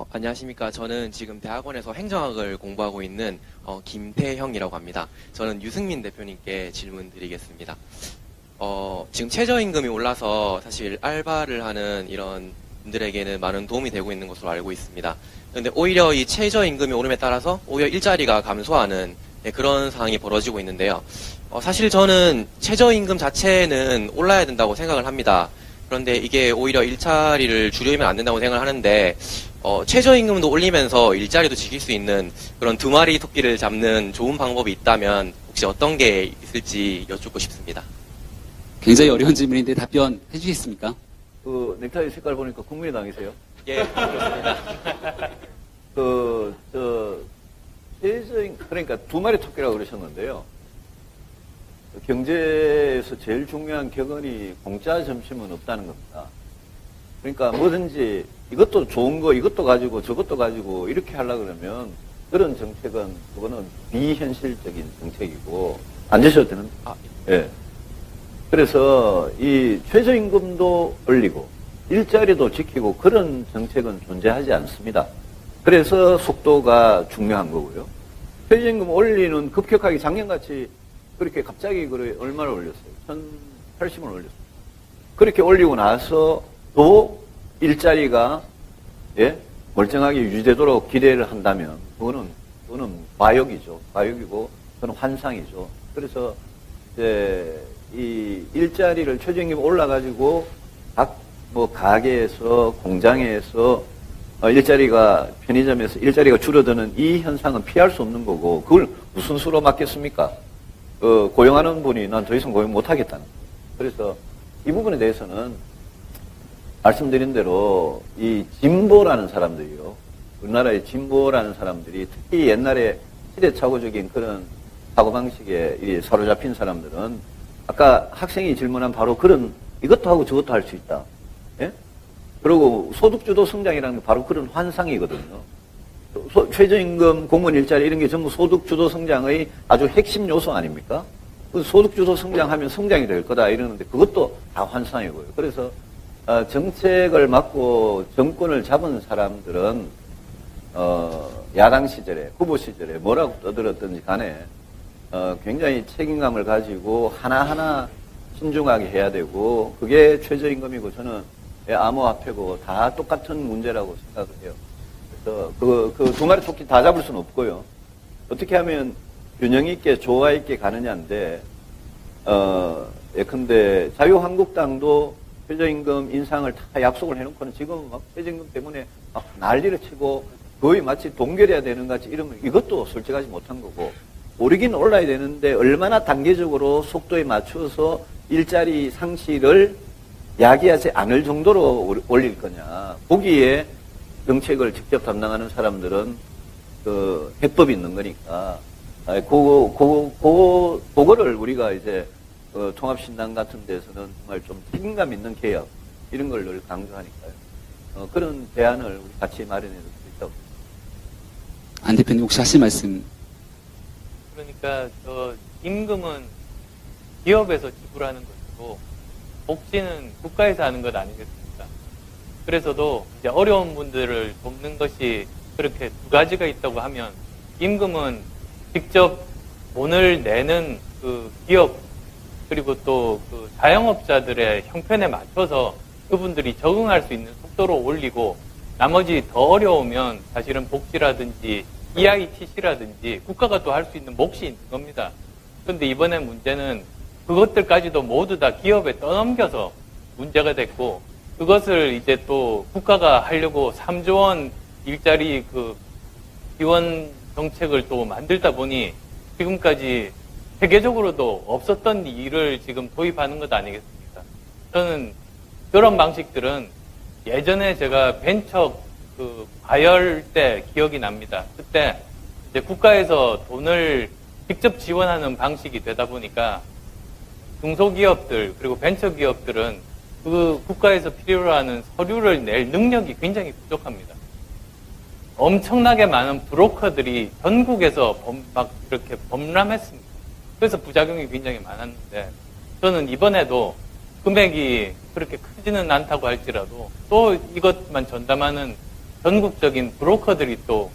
안녕하십니까. 저는 지금 대학원에서 행정학을 공부하고 있는 김태형이라고 합니다. 저는 유승민 대표님께 질문 드리겠습니다. 지금 최저임금이 올라서 사실 알바를 하는 이런 분들에게는 많은 도움이 되고 있는 것으로 알고 있습니다. 그런데 오히려 이 최저임금이 오름에 따라서 오히려 일자리가 감소하는 그런 상황이 벌어지고 있는데요. 사실 저는 최저임금 자체는 올라야 된다고 생각을 합니다. 그런데 이게 오히려 일자리를 줄이면 안 된다고 생각을 하는데 최저임금도 올리면서 일자리도 지킬 수 있는 그런 두 마리 토끼를 잡는 좋은 방법이 있다면 혹시 어떤 게 있을지 여쭙고 싶습니다. 굉장히 어려운 질문인데 답변해 주시겠습니까? 그 넥타이 색깔 보니까 국민의당이세요? 예, 그렇습니다. 그러니까 두 마리 토끼라고 그러셨는데요. 경제에서 제일 중요한 격언이 공짜 점심은 없다는 겁니다. 그러니까 뭐든지 이것도 좋은 거, 이것도 가지고 저것도 가지고 이렇게 하려고 그러면 그런 정책은 그거는 비현실적인 정책이고 안 되셔도 되는. 예. 그래서 이 최저임금도 올리고 일자리도 지키고 그런 정책은 존재하지 않습니다. 그래서 속도가 중요한 거고요. 최저임금 올리는 급격하게 작년같이 그렇게 갑자기 얼마를 올렸어요? 1080원 올렸어요. 그렇게 올리고 나서 또 일자리가 멀쩡하게 유지되도록 기대를 한다면 그거는 과욕이죠. 과욕이고 그건 환상이죠. 그래서 이제 이 일자리를 최저임금 올라가지고 각 가게에서 공장에서 일자리가 편의점에서 일자리가 줄어드는 이 현상은 피할 수 없는 거고 그걸 무슨 수로 막겠습니까? 고용하는 분이 난 더 이상 고용 못 하겠다는 거예요. 그래서 이 부분에 대해서는 말씀드린 대로 이 진보라는 사람들이요. 우리나라의 진보라는 사람들이 특히 옛날에 시대착오적인 그런 사고방식에 사로잡힌 사람들은 아까 학생이 질문한 바로 그런 이것도 하고 저것도 할 수 있다. 예? 그리고 소득주도 성장이라는 게 바로 그런 환상이거든요. 최저임금, 공무원 일자리 이런 게 전부 소득주도 성장의 아주 핵심 요소 아닙니까? 소득주도 성장하면 성장이 될 거다 이러는데 그것도 다 환상이고요. 그래서 정책을 맡고 정권을 잡은 사람들은 야당 시절에, 후보 시절에 뭐라고 떠들었든지 간에 굉장히 책임감을 가지고 하나하나 신중하게 해야 되고 그게 최저임금이고 저는 암호화폐고 다 똑같은 문제라고 생각을 해요. 그래서 그 두 마리 토끼 다 잡을 수는 없고요. 어떻게 하면 균형 있게 조화 있게 가느냐인데 예컨대 자유한국당도 최저임금 인상을 다 약속을 해놓고는 지금 막 최저임금 때문에 막 난리를 치고 거의 마치 동결해야 되는 것 같이 이러면 이것도 솔직하지 못한 거고 오르긴 올라야 되는데 얼마나 단계적으로 속도에 맞춰서 일자리 상실을 야기하지 않을 정도로 올릴 거냐. 거기에 정책을 직접 담당하는 사람들은 그 해법이 있는 거니까 그거를 우리가 이제 통합신당 같은 데서는 정말 좀 책임감 있는 개혁 이런 걸 늘 강조하니까요. 그런 대안을 우리 같이 마련해서 있다고. 안 대표님 혹시 하실 말씀? 그러니까 임금은 기업에서 지불하는 것이고 복지는 국가에서 하는 것 아니겠습니까? 그래서도 이제 어려운 분들을 돕는 것이 그렇게 두 가지가 있다고 하면 임금은 직접 돈을 내는 그 기업 그리고 또 그 자영업자들의 형편에 맞춰서 그분들이 적응할 수 있는 속도로 올리고 나머지 더 어려우면 사실은 복지라든지 EITC라든지 국가가 또 할 수 있는 몫이 있는 겁니다. 그런데 이번에 문제는 그것들까지도 모두 다 기업에 떠넘겨서 문제가 됐고, 그것을 이제 또 국가가 하려고 3조 원 일자리 그 지원 정책을 또 만들다 보니 지금까지 세계적으로도 없었던 일을 지금 도입하는 것 아니겠습니까? 저는 그런 방식들은 예전에 제가 벤처 그 과열 때 기억이 납니다. 그때 이제 국가에서 돈을 직접 지원하는 방식이 되다 보니까 중소기업들 그리고 벤처기업들은 그 국가에서 필요로 하는 서류를 낼 능력이 굉장히 부족합니다. 엄청나게 많은 브로커들이 전국에서 막 이렇게 범람했습니다. 그래서 부작용이 굉장히 많았는데, 저는 이번에도 금액이 그렇게 크지는 않다고 할지라도 또 이것만 전담하는 전국적인 브로커들이 또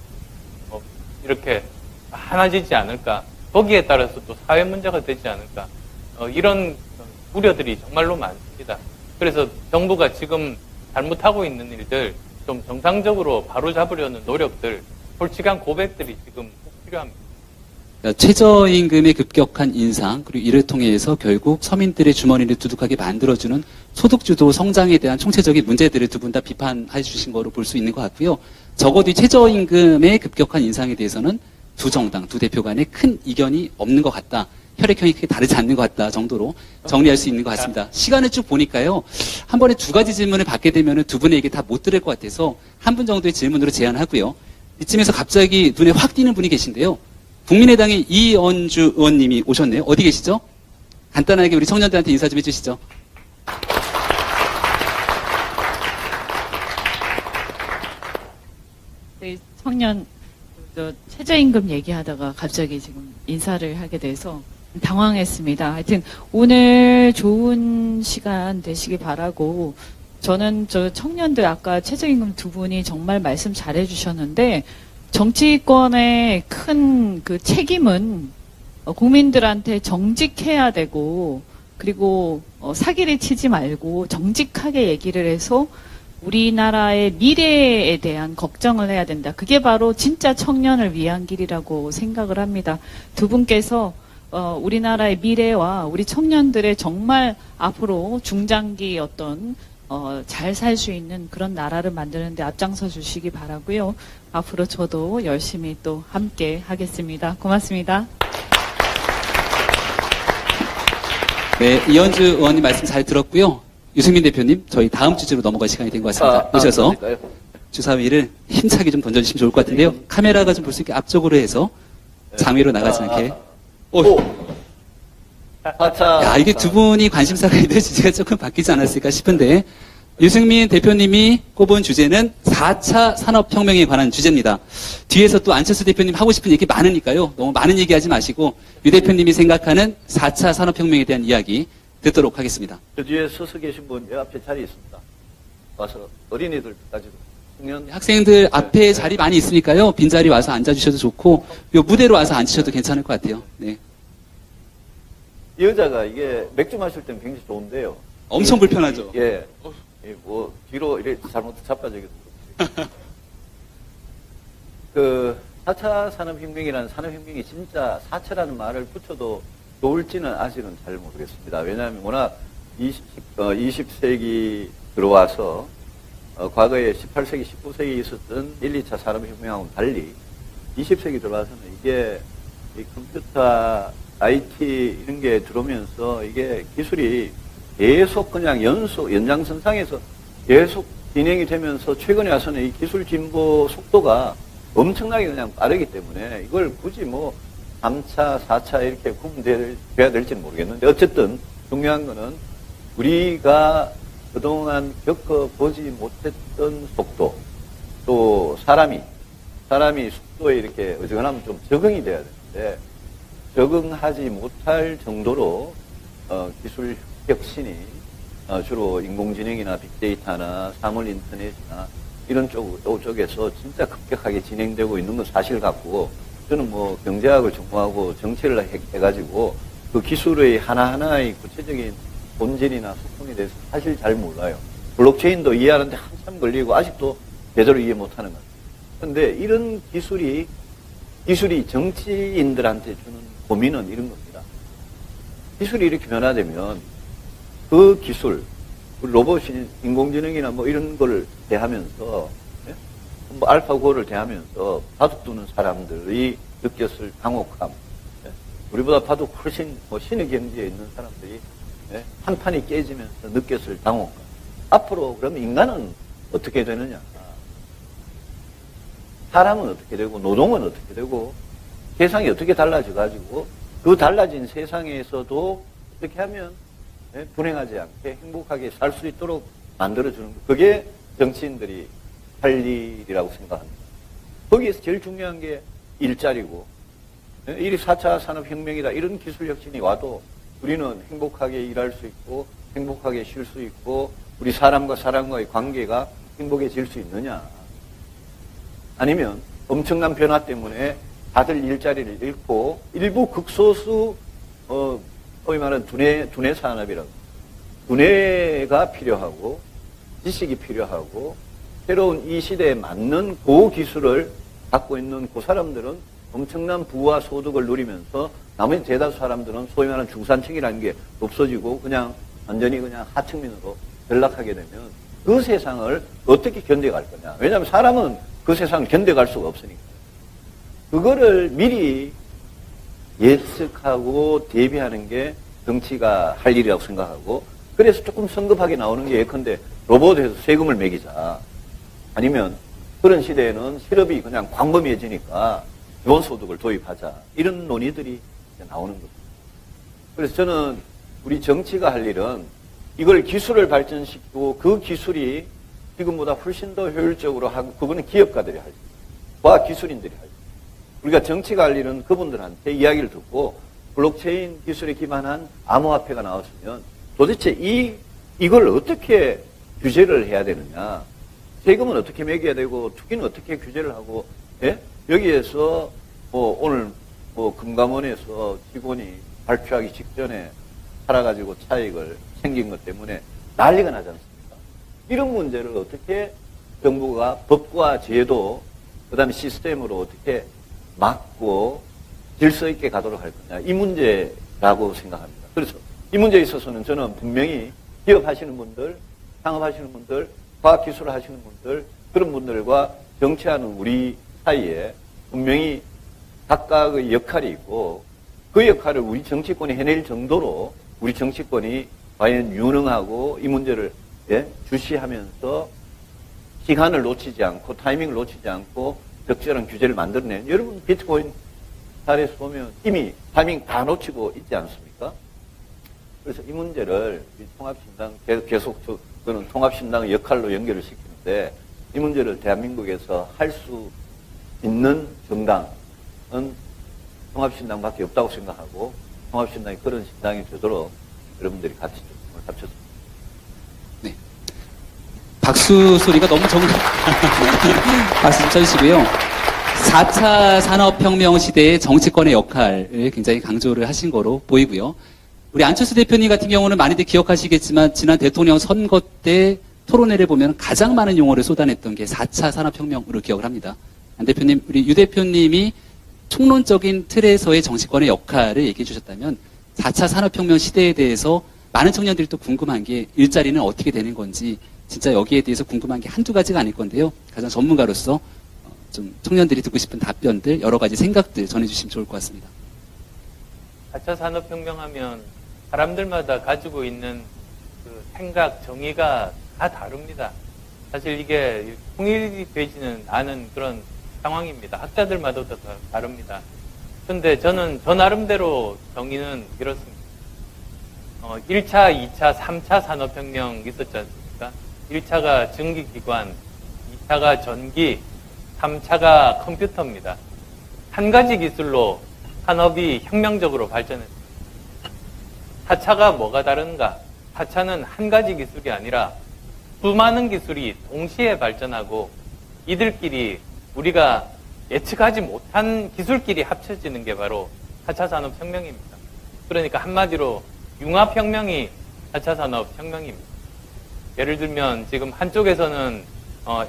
이렇게 많아지지 않을까, 거기에 따라서 또 사회 문제가 되지 않을까, 이런 우려들이 정말로 많습니다. 그래서 정부가 지금 잘못하고 있는 일들 좀 정상적으로 바로잡으려는 노력들, 솔직한 고백들이 지금 꼭 필요합니다. 최저임금의 급격한 인상, 그리고 이를 통해서 결국 서민들의 주머니를 두둑하게 만들어주는 소득주도 성장에 대한 총체적인 문제들을 두 분 다 비판해 주신 거로 볼 수 있는 것 같고요. 적어도 이 최저임금의 급격한 인상에 대해서는 두 정당, 두 대표 간에 큰 이견이 없는 것 같다. 혈액형이 크게 다르지 않는 것 같다 정도로 정리할 수 있는 것 같습니다. 시간을 쭉 보니까요. 한 번에 두 가지 질문을 받게 되면 두 분에게 다 못 들을 것 같아서 한 분 정도의 질문으로 제한하고요. 이쯤에서 갑자기 눈에 확 띄는 분이 계신데요. 국민의당의 이언주 의원님이 오셨네요. 어디 계시죠? 간단하게 우리 청년들한테 인사 좀 해주시죠. 저희 청년 최저임금 얘기하다가 갑자기 지금 인사를 하게 돼서 당황했습니다. 하여튼 오늘 좋은 시간 되시기 바라고, 저는 저 청년들 아까 최저임금 두 분이 정말 말씀 잘해 주셨는데, 정치권의 큰 그 책임은 국민들한테 정직해야 되고, 그리고 사기를 치지 말고 정직하게 얘기를 해서 우리나라의 미래에 대한 걱정을 해야 된다. 그게 바로 진짜 청년을 위한 길이라고 생각을 합니다. 두 분께서 우리나라의 미래와 우리 청년들의 정말 앞으로 중장기 어떤 잘 살 수 있는 그런 나라를 만드는 데 앞장서 주시기 바라고요. 앞으로 저도 열심히 또 함께 하겠습니다. 고맙습니다. 네, 이현주 의원님 말씀 잘 들었고요. 유승민 대표님, 저희 다음 주제로 넘어갈 시간이 된 것 같습니다. 오셔서 주사위를 힘차게 좀 던져주시면 좋을 것 같은데요. 카메라가 좀 볼 수 있게 앞쪽으로 해서 장외로 나가지 않게. 야, 이게 두 분이 관심사가 있는 주제가 조금 바뀌지 않았을까 싶은데, 유승민 대표님이 꼽은 주제는 4차 산업혁명에 관한 주제입니다. 뒤에서 또 안철수 대표님 하고 싶은 얘기 많으니까요. 너무 많은 얘기하지 마시고 유 대표님이 생각하는 4차 산업혁명에 대한 이야기 듣도록 하겠습니다. 저 뒤에 서서 계신 분 옆에 자리 있습니다. 와서 어린이들까지도. 학생들 앞에 자리 많이 있으니까요. 빈자리 와서 앉아주셔도 좋고, 요 무대로 와서 앉으셔도 괜찮을 것 같아요. 네. 이 여자가 이게 맥주 마실 때는 굉장히 좋은데요. 엄청 불편하죠. 예. 뭐 뒤로 이렇게 잘못 자빠지게 그 4차 산업혁명이라는 산업혁명이 진짜 4차라는 말을 붙여도 좋을지는 아직은 잘 모르겠습니다. 왜냐하면 워낙 20세기 들어와서 과거에 18세기, 19세기 있었던 1, 2차 산업혁명하고는 달리 20세기 들어와서는 이게 이 컴퓨터, IT 이런 게 들어오면서 이게 기술이 계속 그냥 연장선상에서 계속 진행이 되면서 최근에 와서는 이 기술 진보 속도가 엄청나게 그냥 빠르기 때문에 이걸 굳이 뭐 3차, 4차 이렇게 구분돼야 될지는 모르겠는데, 어쨌든 중요한 거는 우리가 그동안 겪어보지 못했던 속도, 또 사람이 속도에 이렇게 어지간하면 좀 적응이 돼야 되는데 적응하지 못할 정도로 기술 혁신이 주로 인공지능이나 빅데이터나 사물 인터넷이나 이런 쪽에서 진짜 급격하게 진행되고 있는 건 사실 같고, 저는 뭐 경제학을 전공하고 정치를 해가지고 그 기술의 하나하나의 구체적인 본질이나 속성에 대해서 사실 잘 몰라요. 블록체인도 이해하는데 한참 걸리고 아직도 제대로 이해 못하는 것 같아요. 그런데 이런 기술이 정치인들한테 주는 고민은 이런 겁니다. 기술이 이렇게 변화되면 그 기술, 로봇이 인공지능이나 뭐 이런 걸 대하면서, 예? 뭐 알파고를 대하면서 바둑 두는 사람들이 느꼈을 당혹함, 예? 우리보다 바둑 훨씬 뭐 신의 경지에 있는 사람들이 예? 한 판이 깨지면서 느꼈을 당혹감. 앞으로 그러면 인간은 어떻게 되느냐? 사람은 어떻게 되고 노동은 어떻게 되고 세상이 어떻게 달라져 가지고 그 달라진 세상에서도 어떻게 하면 불행하지 않게 행복하게 살 수 있도록 만들어주는 것. 그게 정치인들이 할 일이라고 생각합니다. 거기에서 제일 중요한 게 일자리고, 이 4차 산업혁명이다 이런 기술 혁신이 와도 우리는 행복하게 일할 수 있고 행복하게 쉴 수 있고 우리 사람과 사람과의 관계가 행복해질 수 있느냐. 아니면 엄청난 변화 때문에 다들 일자리를 잃고 일부 극소수 소위 말하는 두뇌 산업이라고, 두뇌가 필요하고 지식이 필요하고 새로운 이 시대에 맞는 고기술을 갖고 있는 그 사람들은 엄청난 부와 소득을 누리면서 나머지 대다수 사람들은 소위 말하는 중산층이라는 게 없어지고 그냥 완전히 그냥 하층민으로 전락하게 되면 그 세상을 어떻게 견뎌갈 거냐. 왜냐하면 사람은 그 세상을 견뎌갈 수가 없으니까. 그거를 미리 예측하고 대비하는 게 정치가 할 일이라고 생각하고, 그래서 조금 성급하게 나오는 게 예컨대 로봇에서 세금을 매기자. 아니면 그런 시대에는 실업이 그냥 광범위해지니까 기본소득을 도입하자. 이런 논의들이 나오는 겁니다. 그래서 저는 우리 정치가 할 일은 이걸 기술을 발전시키고 그 기술이 지금보다 훨씬 더 효율적으로 하고, 그거는 기업가들이 할 일, 과학기술인들이 할 일. 우리가 정치가 할 일은 그분들한테 이야기를 듣고 블록체인 기술에 기반한 암호화폐가 나왔으면 도대체 이걸 어떻게 규제를 해야 되느냐. 세금은 어떻게 매겨야 되고 투기는 어떻게 규제를 하고, 예? 여기에서 뭐 오늘 뭐 금감원에서 직원이 발표하기 직전에 팔아가지고 차익을 생긴 것 때문에 난리가 나지 않습니까? 이런 문제를 어떻게 정부가 법과 제도, 그 다음에 시스템으로 어떻게 막고 질서 있게 가도록 할 거냐. 이 문제라고 생각합니다. 그래서 이 문제에 있어서는 저는 분명히 기업하시는 분들, 상업하시는 분들, 과학기술을 하시는 분들, 그런 분들과 정치하는 우리 사이에 분명히 각각의 역할이 있고 그 역할을 우리 정치권이 해낼 정도로 우리 정치권이 과연 유능하고 이 문제를 주시하면서 시간을 놓치지 않고 타이밍을 놓치지 않고 적절한 규제를 만들어낸, 여러분 비트코인 사례에서 보면 이미 타이밍 다 놓치고 있지 않습니까? 그래서 이 문제를 통합신당 계속 저는 통합신당의 역할로 연결을 시키는데, 이 문제를 대한민국에서 할 수 있는 정당은 통합신당밖에 없다고 생각하고, 통합신당이 그런 신당이 되도록 여러분들이 같이 좀 합쳤습니다. 네. 박수 소리가 너무 박수 좀 쳐주시고요. 4차 산업혁명 시대의 정치권의 역할을 굉장히 강조를 하신 거로 보이고요. 우리 안철수 대표님 같은 경우는 많이들 기억하시겠지만 지난 대통령 선거 때 토론회를 보면 가장 많은 용어를 쏟아냈던 게 4차 산업혁명으로 기억을 합니다. 안 대표님, 우리 유 대표님이 총론적인 틀에서의 정치권의 역할을 얘기해 주셨다면 4차 산업혁명 시대에 대해서 많은 청년들이 또 궁금한 게 일자리는 어떻게 되는 건지, 진짜 여기에 대해서 궁금한 게 한두 가지가 아닐 건데요. 가장 전문가로서 좀 청년들이 듣고 싶은 답변들, 여러 가지 생각들 전해주시면 좋을 것 같습니다. 4차 산업혁명 하면 사람들마다 가지고 있는 그 생각, 정의가 다 다릅니다. 사실 이게 통일이 되지는 않은 그런 상황입니다. 학자들마다 다 다릅니다. 그런데 저는 저 나름대로 정의는 이렇습니다. 1차, 2차, 3차 산업혁명 있었지 않습니까? 1차가 전기기관, 2차가 전기, 3차가 컴퓨터입니다. 한 가지 기술로 산업이 혁명적으로 발전했습니다. 4차가 뭐가 다른가? 4차는 한 가지 기술이 아니라 수많은 기술이 동시에 발전하고 이들끼리 우리가 예측하지 못한 기술끼리 합쳐지는 게 바로 4차 산업혁명입니다. 그러니까 한마디로 융합혁명이 4차 산업혁명입니다. 예를 들면 지금 한쪽에서는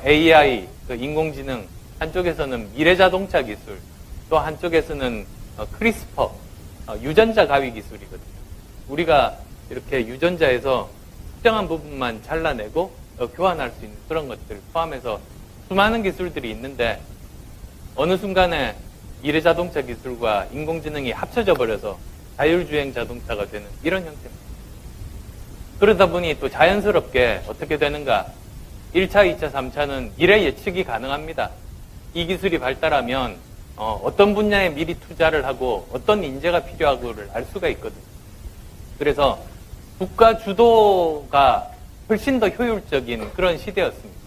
AI, 그 인공지능, 한쪽에서는 미래자동차 기술, 또 한쪽에서는 크리스퍼, 유전자 가위 기술이거든요. 우리가 이렇게 유전자에서 특정한 부분만 잘라내고 교환할 수 있는 그런 것들 포함해서 수많은 기술들이 있는데 어느 순간에 미래자동차 기술과 인공지능이 합쳐져 버려서 자율주행 자동차가 되는 이런 형태입니다. 그러다 보니 또 자연스럽게 어떻게 되는가? 1차, 2차, 3차는 미래 예측이 가능합니다. 이 기술이 발달하면 어떤 분야에 미리 투자를 하고 어떤 인재가 필요하고를 알 수가 있거든요. 그래서 국가 주도가 훨씬 더 효율적인 그런 시대였습니다.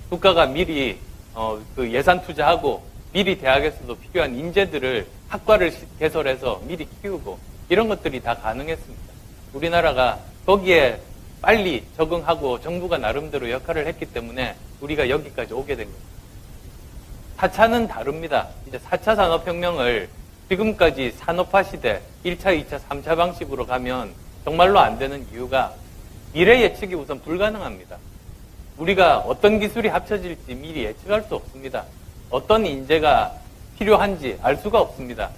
국가가 미리 그 예산 투자하고 미리 대학에서도 필요한 인재들을 학과를 개설해서 미리 키우고 이런 것들이 다 가능했습니다. 우리나라가 거기에 빨리 적응하고 정부가 나름대로 역할을 했기 때문에 우리가 여기까지 오게 된 겁니다. 4차는 다릅니다. 이제 4차 산업혁명을 지금까지 산업화 시대 1차, 2차, 3차 방식으로 가면 정말로 안 되는 이유가 미래 예측이 우선 불가능합니다. 우리가 어떤 기술이 합쳐질지 미리 예측할 수 없습니다. 어떤 인재가 필요한지 알 수가 없습니다.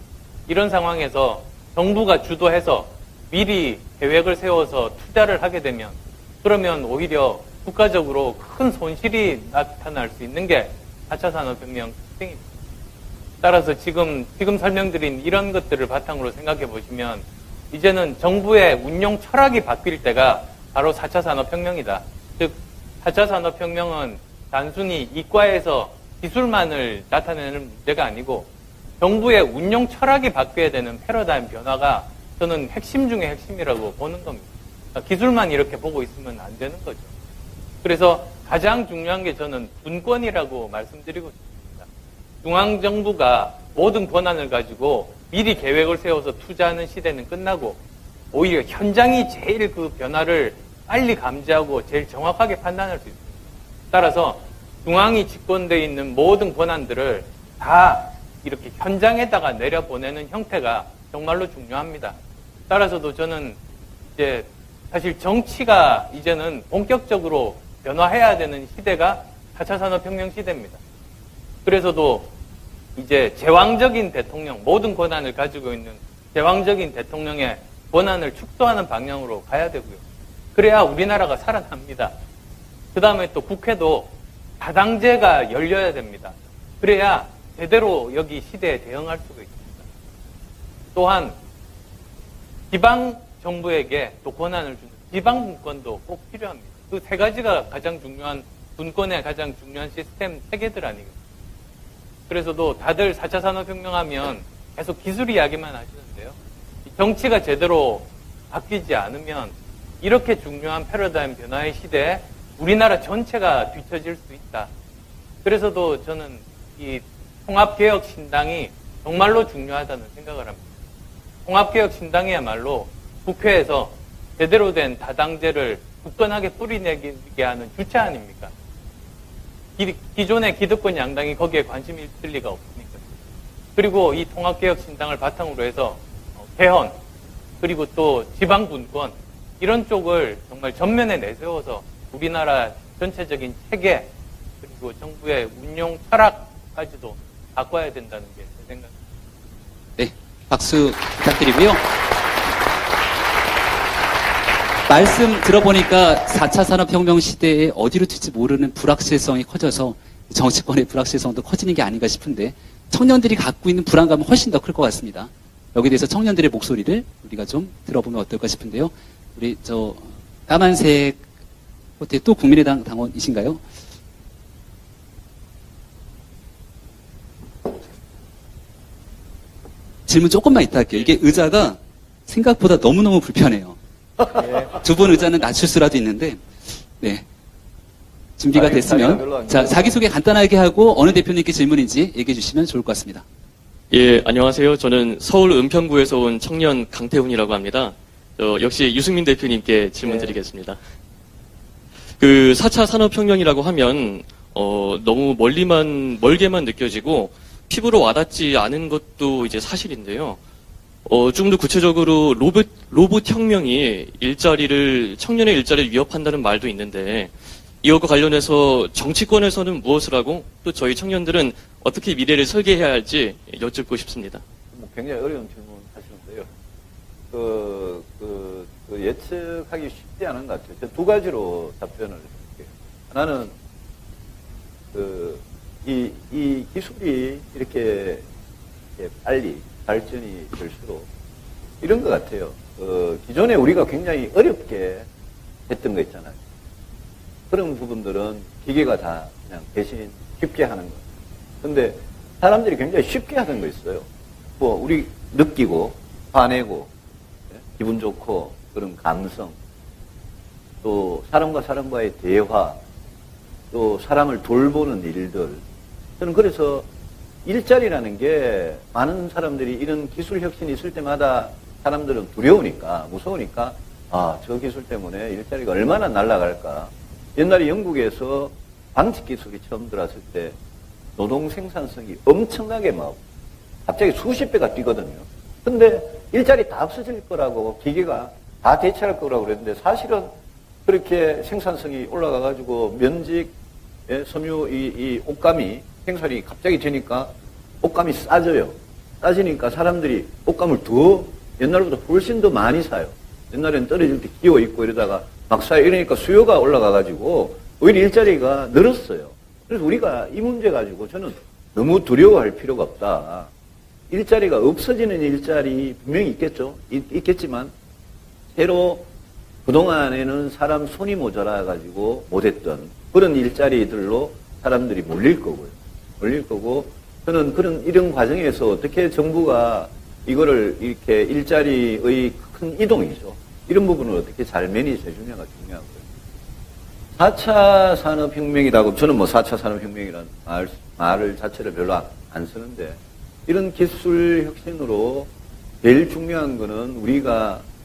이런 상황에서 정부가 주도해서 미리 계획을 세워서 투자를 하게 되면 그러면 오히려 국가적으로 큰 손실이 나타날 수 있는 게 4차 산업혁명 특징입니다. 따라서 지금 설명드린 이런 것들을 바탕으로 생각해 보시면 이제는 정부의 운용 철학이 바뀔 때가 바로 4차 산업혁명이다. 즉 4차 산업혁명은 단순히 이과에서 기술만을 나타내는 문제가 아니고 정부의 운용 철학이 바뀌어야 되는 패러다임 변화가 저는 핵심 중의 핵심이라고 보는 겁니다. 기술만 이렇게 보고 있으면 안 되는 거죠. 그래서 가장 중요한 게 저는 분권이라고 말씀드리고 싶습니다. 중앙정부가 모든 권한을 가지고 미리 계획을 세워서 투자하는 시대는 끝나고 오히려 현장이 제일 그 변화를 빨리 감지하고 제일 정확하게 판단할 수 있습니다. 따라서 중앙이 집권되어 있는 모든 권한들을 다 이렇게 현장에다가 내려보내는 형태가 정말로 중요합니다. 따라서도 저는 이제 사실 정치가 이제는 본격적으로 변화해야 되는 시대가 4차 산업혁명 시대입니다. 그래서도 이제 제왕적인 대통령, 모든 권한을 가지고 있는 제왕적인 대통령의 권한을 축소하는 방향으로 가야 되고요. 그래야 우리나라가 살아납니다. 그 다음에 또 국회도 다당제가 열려야 됩니다. 그래야 제대로 여기 시대에 대응할 수가 있습니다. 또한 지방 정부에게 또 권한을 주는 지방 분권도 꼭 필요합니다. 그 세 가지가 가장 중요한 분권의 가장 중요한 시스템 체계들 아니겠습니까? 그래서도 다들 4차 산업혁명 하면 계속 기술 이야기만 하시는데요. 정치가 제대로 바뀌지 않으면 이렇게 중요한 패러다임 변화의 시대에 우리나라 전체가 뒤처질 수 있다. 그래서도 저는 이 통합개혁신당이 정말로 중요하다는 생각을 합니다. 통합개혁신당이야말로 국회에서 제대로 된 다당제를 굳건하게 뿌리내게 하는 주체 아닙니까? 기존의 기득권 양당이 거기에 관심이 있을 리가 없으니까. 그리고 이 통합개혁신당을 바탕으로 해서 개헌, 그리고 또 지방분권, 이런 쪽을 정말 전면에 내세워서 우리나라 전체적인 체계, 그리고 정부의 운용 철학까지도 바꿔야 된다는 게 제 생각입니다. 네, 박수 부탁드리고요. 말씀 들어보니까 4차 산업혁명 시대에 어디로 튈지 모르는 불확실성이 커져서 정치권의 불확실성도 커지는 게 아닌가 싶은데 청년들이 갖고 있는 불안감은 훨씬 더 클 것 같습니다. 여기에 대해서 청년들의 목소리를 우리가 좀 들어보면 어떨까 싶은데요. 우리 까만색 호텔 또 국민의당 당원이신가요? 질문 조금만 이따 할게요. 이게 의자가 생각보다 너무너무 불편해요. 두 분 의자는 낮출 수라도 있는데, 네. 준비가 됐으면. 자, 자기소개 간단하게 하고 어느 대표님께 질문인지 얘기해 주시면 좋을 것 같습니다. 예, 안녕하세요. 저는 서울 은평구에서 온 청년 강태훈이라고 합니다. 역시 유승민 대표님께 질문 드리겠습니다. 그 4차 산업혁명이라고 하면, 너무 멀게만 느껴지고, 피부로 와닿지 않은 것도 이제 사실인데요. 좀 더 구체적으로 로봇 혁명이 청년의 일자리를 위협한다는 말도 있는데, 이것과 관련해서 정치권에서는 무엇을 하고 또 저희 청년들은 어떻게 미래를 설계해야 할지 여쭙고 싶습니다. 굉장히 어려운 질문 하시는데요. 예측하기 쉽지 않은 것 같아요. 두 가지로 답변을 드릴게요. 하나는, 이 기술이 이렇게 빨리 발전이 될수록 이런 것 같아요. 기존에 우리가 굉장히 어렵게 했던 거 있잖아요. 그런 부분들은 기계가 다 그냥 대신 쉽게 하는 거예요. 근데 사람들이 굉장히 쉽게 하는 거 있어요. 뭐, 우리 느끼고, 화내고, 기분 좋고, 그런 감성, 또 사람과 사람과의 대화, 또 사람을 돌보는 일들. 저는 그래서 일자리라는 게 많은 사람들이 이런 기술 혁신이 있을 때마다 사람들은 두려우니까, 무서우니까, 아, 저 기술 때문에 일자리가 얼마나 날아갈까. 옛날에 영국에서 방직 기술이 처음 들어왔을 때 노동 생산성이 엄청나게 막 갑자기 수십 배가 뛰거든요. 근데 일자리 다 없어질 거라고 기계가 다 대체할 거라고 그랬는데 사실은 그렇게 생산성이 올라가가지고 면직, 섬유, 이 옷감이 생산이 갑자기 되니까 옷감이 싸져요. 싸지니까 사람들이 옷감을 더 옛날보다 훨씬 더 많이 사요. 옛날에는 떨어질 때 끼워 입고 이러다가 막 사요. 이러니까 수요가 올라가가지고 오히려 일자리가 늘었어요. 그래서 우리가 이 문제 가지고 저는 너무 두려워할 필요가 없다. 일자리가 없어지는 일자리 분명히 있겠죠. 있겠지만 새로 그동안에는 사람 손이 모자라가지고 못했던 그런 일자리들로 사람들이 몰릴 거고요. 몰릴 거고 저는 이런 과정에서 어떻게 정부가 이거를 이렇게 일자리의 큰 이동이죠. 이런 부분을 어떻게 잘 매니지 해주냐가 중요하고요. 4차 산업혁명이라고, 저는 뭐 4차 산업혁명이라는 말을 자체를 별로 안 쓰는데, 이런 기술 혁신으로 제일 중요한 거는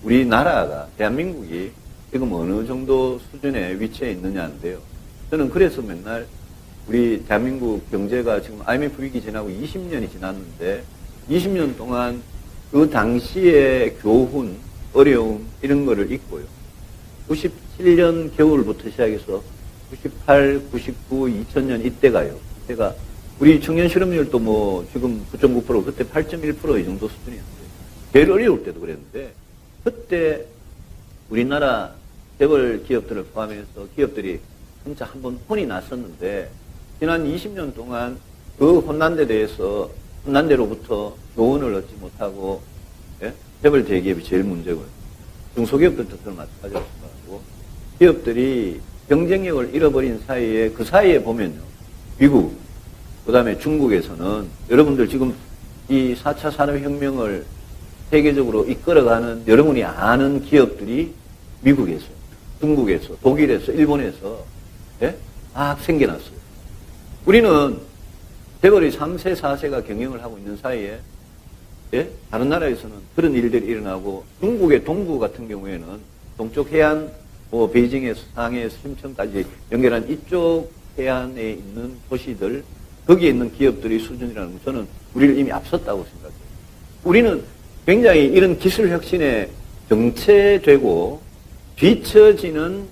우리나라가, 대한민국이 지금 어느 정도 수준의 위치에 있느냐인데요. 저는 그래서 맨날 우리 대한민국 경제가 지금 IMF 위기 지나고 20년이 지났는데, 20년 동안 그 당시의 교훈, 어려움 이런 거를 잊고요. 97년 겨울부터 시작해서 98, 99, 2000년 이때가요. 이때가 우리 청년 실업률도 뭐 지금 9.9% 그때 8.1% 이 정도 수준이었는데 제일 어려울 때도 그랬는데 그때 우리나라 재벌 기업들을 포함해서 기업들이 진짜 한번 혼이 났었는데 지난 20년 동안 그 혼난대로부터 교훈을 얻지 못하고 재벌 대기업이 제일 문제고요. 중소기업들도 마찬가지라고 생각하고 기업들이 경쟁력을 잃어버린 사이에 그 사이에 보면요. 미국, 그 다음에 중국에서는 여러분들 지금 이 4차 산업혁명을 세계적으로 이끌어가는 여러분이 아는 기업들이 미국에서, 중국에서, 독일에서, 일본에서 막 생겨났어요. 우리는 재벌이 3세, 4세가 경영을 하고 있는 사이에 다른 나라에서는 그런 일들이 일어나고 중국의 동부 같은 경우에는 동쪽 해안, 뭐 베이징에서 상해에서 심천까지 연결한 이쪽 해안에 있는 도시들, 거기에 있는 기업들의 수준이라는 건 저는 우리를 이미 앞섰다고 생각해요. 우리는 굉장히 이런 기술 혁신에 정체되고 뒤처지는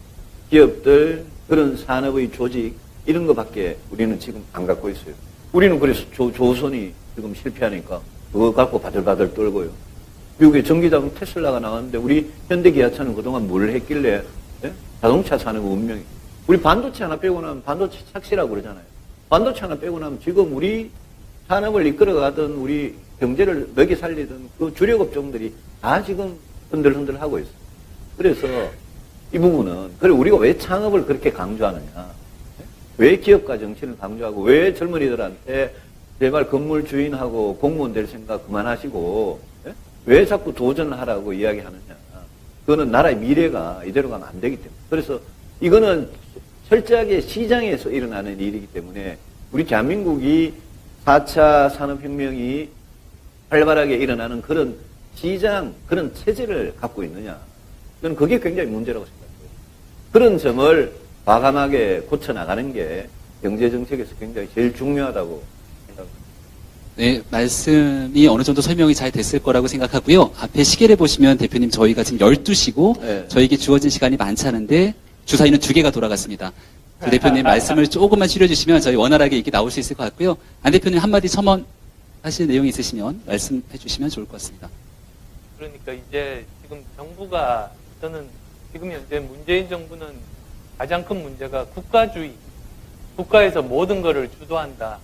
기업들, 그런 산업의 조직 이런 것밖에 우리는 지금 안 갖고 있어요. 우리는 그래서 조선이 지금 실패하니까 그거 갖고 바들바들 떨고요. 미국의 전기자동 테슬라가 나왔는데 우리 현대기아차는 그동안 뭘 했길래 자동차 산업 운명이 우리 반도체 하나 빼고 나면 반도체 착시라고 그러잖아요. 반도체 하나 빼고 나면 지금 우리 산업을 이끌어가던 우리 경제를 먹여 살리던 그 주력 업종들이 다 지금 흔들흔들 하고 있어요. 그래서 이 부분은 그래 우리가 왜 창업을 그렇게 강조하느냐, 왜 기업가 정신을 강조하고 왜 젊은이들한테 제발 건물 주인하고 공무원 될 생각 그만하시고 왜 자꾸 도전하라고 이야기하느냐. 그거는 나라의 미래가 이대로 가면 안 되기 때문에. 그래서 이거는 철저하게 시장에서 일어나는 일이기 때문에 우리 대한민국이 4차 산업혁명이 활발하게 일어나는 그런 시장, 그런 체제를 갖고 있느냐. 저는 그게 굉장히 문제라고 생각해요. 그런 점을 과감하게 고쳐나가는 게 경제정책에서 굉장히 제일 중요하다고 생각합니다. 네, 말씀이 어느 정도 설명이 잘 됐을 거라고 생각하고요. 앞에 시계를 보시면 대표님 저희가 지금 12시고 네. 저에게 주어진 시간이 많지 않은데 주사위는 2개가 돌아갔습니다. 그 대표님 말씀을 조금만 줄여주시면 저희 원활하게 얘기 나올 수 있을 것 같고요. 안 대표님 한마디 첨언하실 내용이 있으시면 말씀해 주시면 좋을 것 같습니다. 그러니까 이제 지금 정부가, 저는 지금 현재 문재인 정부는 가장 큰 문제가 국가주의, 국가에서 모든 것을 주도한다.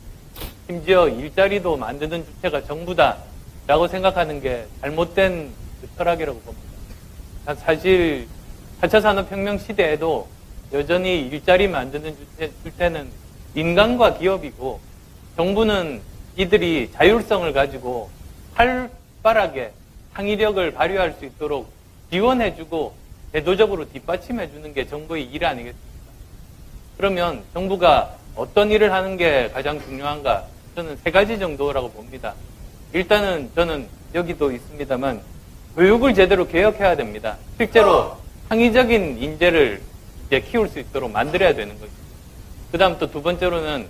심지어 일자리도 만드는 주체가 정부다라고 생각하는 게 잘못된 그 철학이라고 봅니다. 사실 4차 산업혁명 시대에도 여전히 일자리 만드는 주체는 민간과 기업이고, 정부는 이들이 자율성을 가지고 활발하게 창의력을 발휘할 수 있도록 지원해주고 제도적으로 뒷받침해주는 게 정부의 일 아니겠습니까? 그러면 정부가 어떤 일을 하는 게 가장 중요한가? 저는 3가지 정도라고 봅니다. 일단은 저는 여기도 있습니다만 교육을 제대로 개혁해야 됩니다. 실제로 창의적인 인재를 이제 키울 수 있도록 만들어야 되는 거죠. 그 다음 또 2번째로는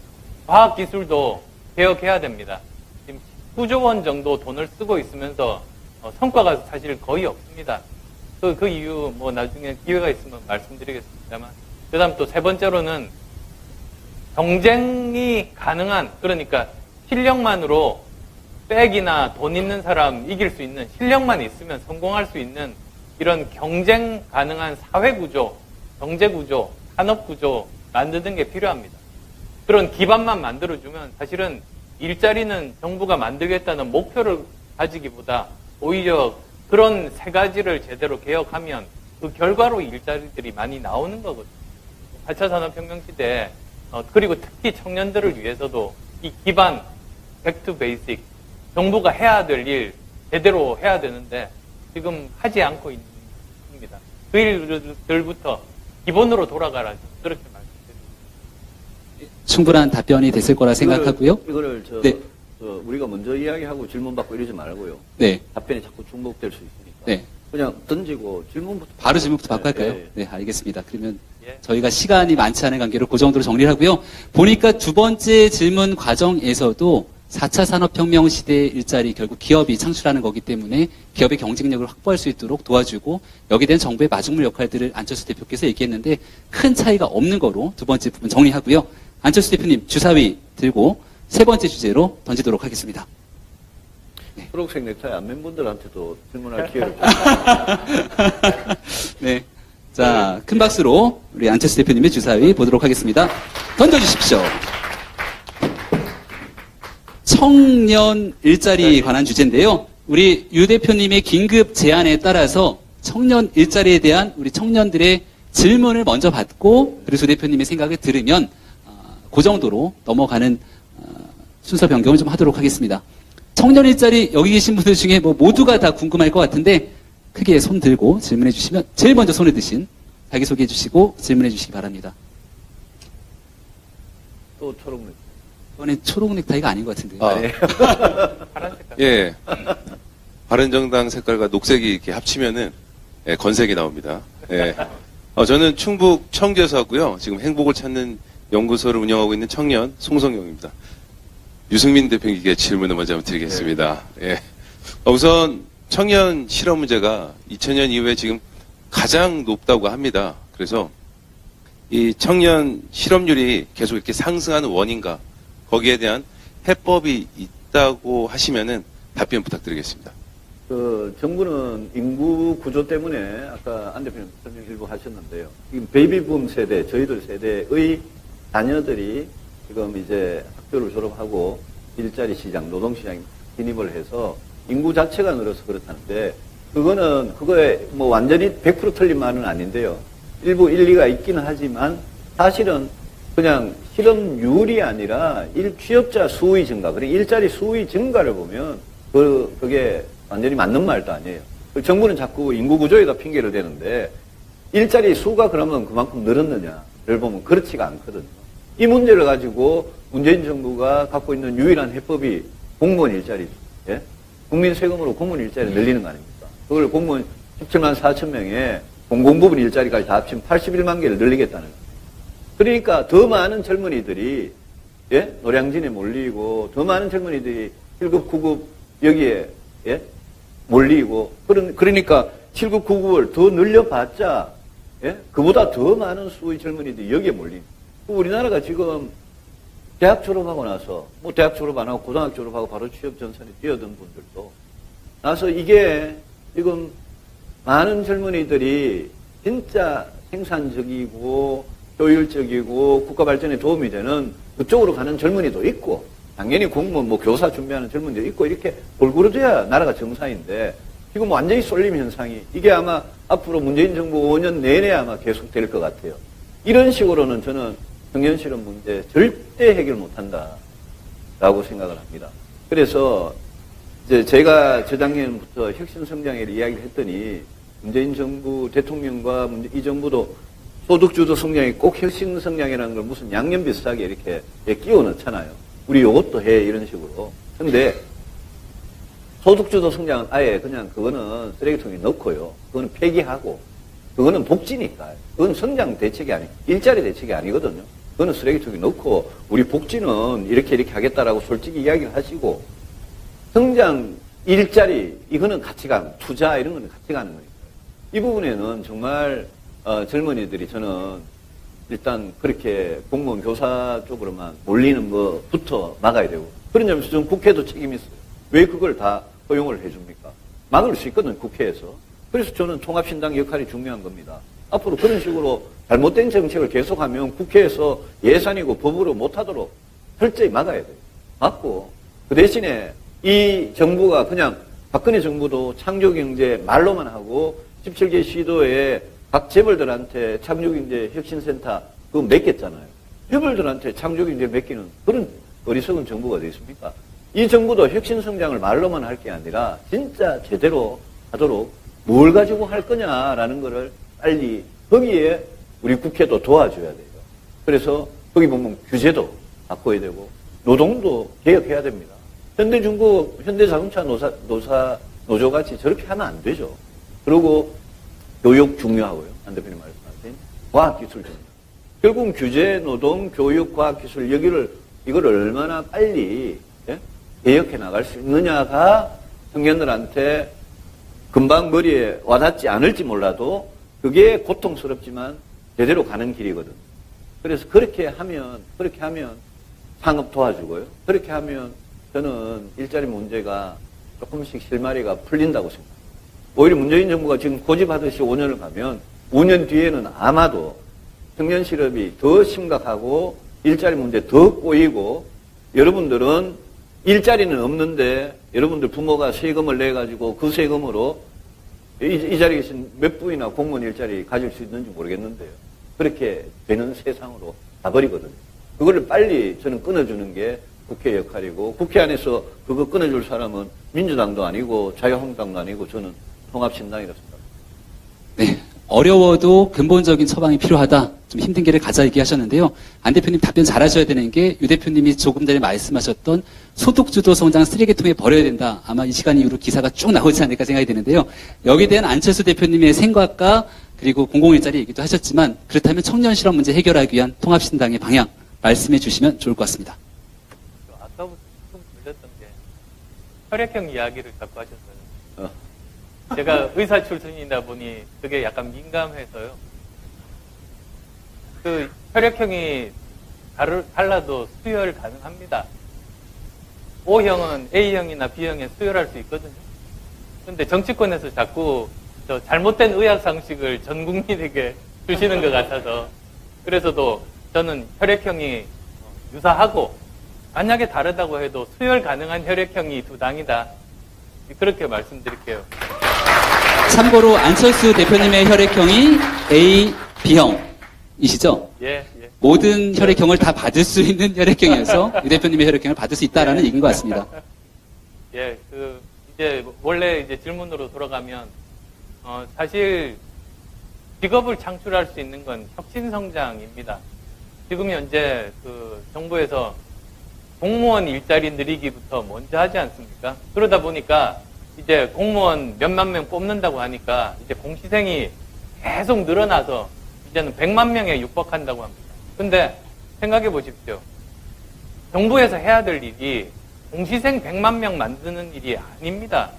과학기술도 개혁해야 됩니다. 지금 19조 원 정도 돈을 쓰고 있으면서 성과가 사실 거의 없습니다. 그 이유 뭐 나중에 기회가 있으면 말씀드리겠습니다만, 그 다음 또 3번째로는 경쟁이 가능한, 그러니까 실력만으로 백이나 돈 있는 사람 이길 수 있는, 실력만 있으면 성공할 수 있는 이런 경쟁 가능한 사회구조, 경제구조, 산업구조 만드는 게 필요합니다. 그런 기반만 만들어주면 사실은 일자리는 정부가 만들겠다는 목표를 가지기보다 오히려 그런 3가지를 제대로 개혁하면 그 결과로 일자리들이 많이 나오는 거거든요. 4차 산업혁명 시대에 그리고 특히 청년들을 위해서도 이 기반, 백투 베이직, 정부가 해야 될 일 제대로 해야 되는데 지금 하지 않고 있습니다. 그 일들부터 기본으로 돌아가라, 그렇게 말씀드립니다. 충분한 답변이 됐을 거라 생각하고요. 이거를 네. 우리가 먼저 이야기하고 질문 받고 이러지 말고요. 네. 답변이 자꾸 중복될 수 있으니까. 네. 그냥 던지고 질문부터. 바로 질문부터 바꿔 할까요? 네. 네, 알겠습니다. 그러면 저희가 시간이 많지 않은 관계로 그 정도로 정리를 하고요. 보니까 2번째 질문 과정에서도 4차 산업혁명 시대의 일자리 결국 기업이 창출하는 거기 때문에 기업의 경쟁력을 확보할 수 있도록 도와주고 여기에 대한 정부의 마중물 역할들을 안철수 대표께서 얘기했는데 큰 차이가 없는 거로 2번째 부분 정리하고요. 안철수 대표님 주사위 들고 3번째 주제로 던지도록 하겠습니다. 네. 초록색 넥타이 안 맨 분들한테도 질문할 기회를 네. 자, 큰 박수로 우리 안철수 대표님의 주사위 보도록 하겠습니다. 던져주십시오. 청년 일자리에 관한 주제인데요. 우리 유 대표님의 긴급 제안에 따라서 청년 일자리에 대한 우리 청년들의 질문을 먼저 받고 그리고 수 대표님의 생각을 들으면 그 정도로 넘어가는 순서 변경을 좀 하도록 하겠습니다. 청년 일자리 여기 계신 분들 중에 뭐 모두가 다 궁금할 것 같은데 크게 손 들고 질문해 주시면 제일 먼저 손에 드신 자기소개해 주시고 질문해 주시기 바랍니다. 또 초록 넥타이. 이번엔 초록 넥타이가 아닌 것 같은데요. 아, 네. 파란 색깔. 예. 바른정당 색깔과 녹색이 이렇게 합치면은 예, 건색이 나옵니다. 예. 저는 충북 청주에서 지금 행복을 찾는 연구소를 운영하고 있는 청년 송성용입니다. 유승민 대표님께 질문을 먼저 한번 드리겠습니다. 예. 우선 청년 실업 문제가 2000년 이후에 지금 가장 높다고 합니다. 그래서 이 청년 실업률이 계속 이렇게 상승하는 원인과 거기에 대한 해법이 있다고 하시면은 답변 부탁드리겠습니다. 정부는 인구 구조 때문에 아까 안 대표님 설명 일부 하셨는데요. 지금 베이비붐 세대, 저희들 세대의 자녀들이 지금 이제 학교를 졸업하고 일자리 시장, 노동 시장에 진입을 해서 인구 자체가 늘어서 그렇다는데 그거에 뭐 완전히 100% 틀린 말은 아닌데요. 일부 일리가 있기는 하지만 사실은 그냥 실업률이 아니라 취업자 수의 증가, 그리고 일자리 수의 증가를 보면 그게 완전히 맞는 말도 아니에요. 정부는 자꾸 인구 구조에다 핑계를 대는데 일자리 수가 그러면 그만큼 늘었느냐를 보면 그렇지가 않거든요. 이 문제를 가지고 문재인 정부가 갖고 있는 유일한 해법이 공무원 일자리, 예? 국민 세금으로 공무원 일자리 늘리는 거 아닙니까? 그걸 공무원 17만 4천 명에 공공부문 일자리까지 다 합치면 81만 개를 늘리겠다는 거예요. 그러니까 더 많은 젊은이들이 예? 노량진에 몰리고 더 많은 젊은이들이 7급, 9급 여기에 예? 몰리고 그러니까 7급, 9급을 더 늘려봤자 예? 그보다 더 많은 수의 젊은이들이 여기에 몰립니다. 우리나라가 지금 대학 졸업하고 나서 대학 졸업 안 하고 고등학교 졸업하고 바로 취업 전선에 뛰어든 분들도 나서 이게 지금 많은 젊은이들이 진짜 생산적이고 효율적이고 국가 발전에 도움이 되는 그쪽으로 가는 젊은이도 있고, 당연히 공무원, 교사 준비하는 젊은이도 있고, 이렇게 골고루 돼야 나라가 정상인데, 지금 완전히 쏠림 현상이, 이게 아마 앞으로 문재인 정부 5년 내내 아마 계속될 것 같아요. 이런 식으로는 저는 청년 실업 문제 절대 해결 못한다라고 생각을 합니다. 그래서 이제 제가 저작년부터 혁신 성장에 이야기를 했더니, 문재인 정부 대통령과 이 정부도 소득주도 성장이 꼭 혁신 성장이라는 걸 무슨 양념 비슷하게 이렇게 끼워 넣잖아요. 우리 요것도 해, 이런 식으로. 근데 소득주도 성장은 아예 그냥 그거는 쓰레기통에 넣고요. 그거는 폐기하고, 그거는 복지니까. 그건 성장 대책이 일자리 대책이 아니거든요. 그거는 쓰레기통에 넣고, 우리 복지는 이렇게 하겠다라고 솔직히 이야기를 하시고, 성장, 일자리, 이거는 같이 가는, 투자 이런 거는 같이 가는 거니까. 이 부분에는 정말 젊은이들이 저는 일단 그렇게 공무원 교사 쪽으로만 몰리는 것부터 막아야 되고, 그런 점에서 저는 국회도 책임이 있어요. 왜 그걸 다 허용을 해줍니까? 막을 수 있거든, 국회에서. 그래서 저는 통합신당 역할이 중요한 겁니다. 앞으로 그런 식으로 잘못된 정책을 계속하면 국회에서 예산이고 법으로 못하도록 철저히 막아야 돼요. 막고, 그 대신에 이 정부가 그냥 박근혜 정부도 창조경제 말로만 하고 17개 시도에 각 재벌들한테 창조경제 혁신센터 그거 맡겼잖아요. 재벌들한테 창조경제 맡기는 그런 어리석은 정부가 어디 있습니까? 이 정부도 혁신성장을 말로만 할 게 아니라 진짜 제대로 하도록 뭘 가지고 할 거냐라는 거를 빨리 거기에 우리 국회도 도와줘야 돼요. 그래서 거기 보면 규제도 바꿔야 되고 노동도 개혁해야 됩니다. 현대중국, 현대자동차 노조같이 저렇게 하면 안 되죠. 그리고 교육 중요하고요. 안 대표님 말씀하신 과학기술 중요. 결국은 규제, 노동, 교육, 과학기술 이걸 얼마나 빨리 개혁해 나갈 수 있느냐가 청년들한테 금방 머리에 와닿지 않을지 몰라도 그게 고통스럽지만 제대로 가는 길이거든. 그래서 그렇게 하면 상업 도와주고요. 그렇게 하면 저는 일자리 문제가 조금씩 실마리가 풀린다고 생각합니다. 오히려 문재인 정부가 지금 고집하듯이 5년을 가면 5년 뒤에는 아마도 청년 실업이 더 심각하고 일자리 문제 더 꼬이고, 여러분들은 일자리는 없는데 여러분들 부모가 세금을 내가지고 그 세금으로 이 자리에 계신 몇 분이나 공무원 일자리 가질 수 있는지 모르겠는데요. 그렇게 되는 세상으로 가버리거든요. 그거를 빨리 저는 끊어주는 게 국회 역할이고, 국회 안에서 그거 끊어줄 사람은 민주당도 아니고 자유한국당도 아니고 저는 통합신당이라고 생각합니다. 네. 어려워도 근본적인 처방이 필요하다. 좀 힘든 길을 가자 얘기하셨는데요. 안 대표님 답변 잘하셔야 되는 게 유 대표님이 조금 전에 말씀하셨던 소득주도 성장 쓰레기통에 버려야 된다. 아마 이 시간 이후로 기사가 쭉 나오지 않을까 생각이 드는데요. 여기에 대한 안철수 대표님의 생각과 그리고 공공일자리 얘기도 하셨지만, 그렇다면 청년 실업 문제 해결하기 위한 통합신당의 방향 말씀해 주시면 좋을 것 같습니다. 아까부터 조금 들렸던 게 혈액형 이야기를 자꾸 하셨어요. 제가 의사 출신이다 보니 그게 약간 민감해서요. 그 혈액형이 달라도 수혈 가능합니다. O형은 A형이나 B형에 수혈할 수 있거든요. 그런데 정치권에서 자꾸 저 잘못된 의학 상식을 전 국민에게 주시는 것 같아서, 그래서도 저는 혈액형이 유사하고 만약에 다르다고 해도 수혈 가능한 혈액형이 두 당이다. 그렇게 말씀드릴게요. 참고로 안철수 대표님의 혈액형이 A, B형이시죠? 예. 모든 혈액형을 다 받을 수 있는 혈액형이어서 유 대표님의 혈액형을 받을 수 있다라는 얘기인 것 같습니다. 예, 이제 원래 이제 질문으로 돌아가면 사실 직업을 창출할 수 있는 건 혁신성장입니다. 지금 현재 정부에서 공무원 일자리 늘리기부터 먼저 하지 않습니까? 그러다 보니까 이제 공무원 몇만 명 뽑는다고 하니까 이제 공시생이 계속 늘어나서 이제는 100만 명에 육박한다고 합니다. 근데 생각해 보십시오. 정부에서 해야 될 일이 공시생 100만 명 만드는 일이 아닙니다.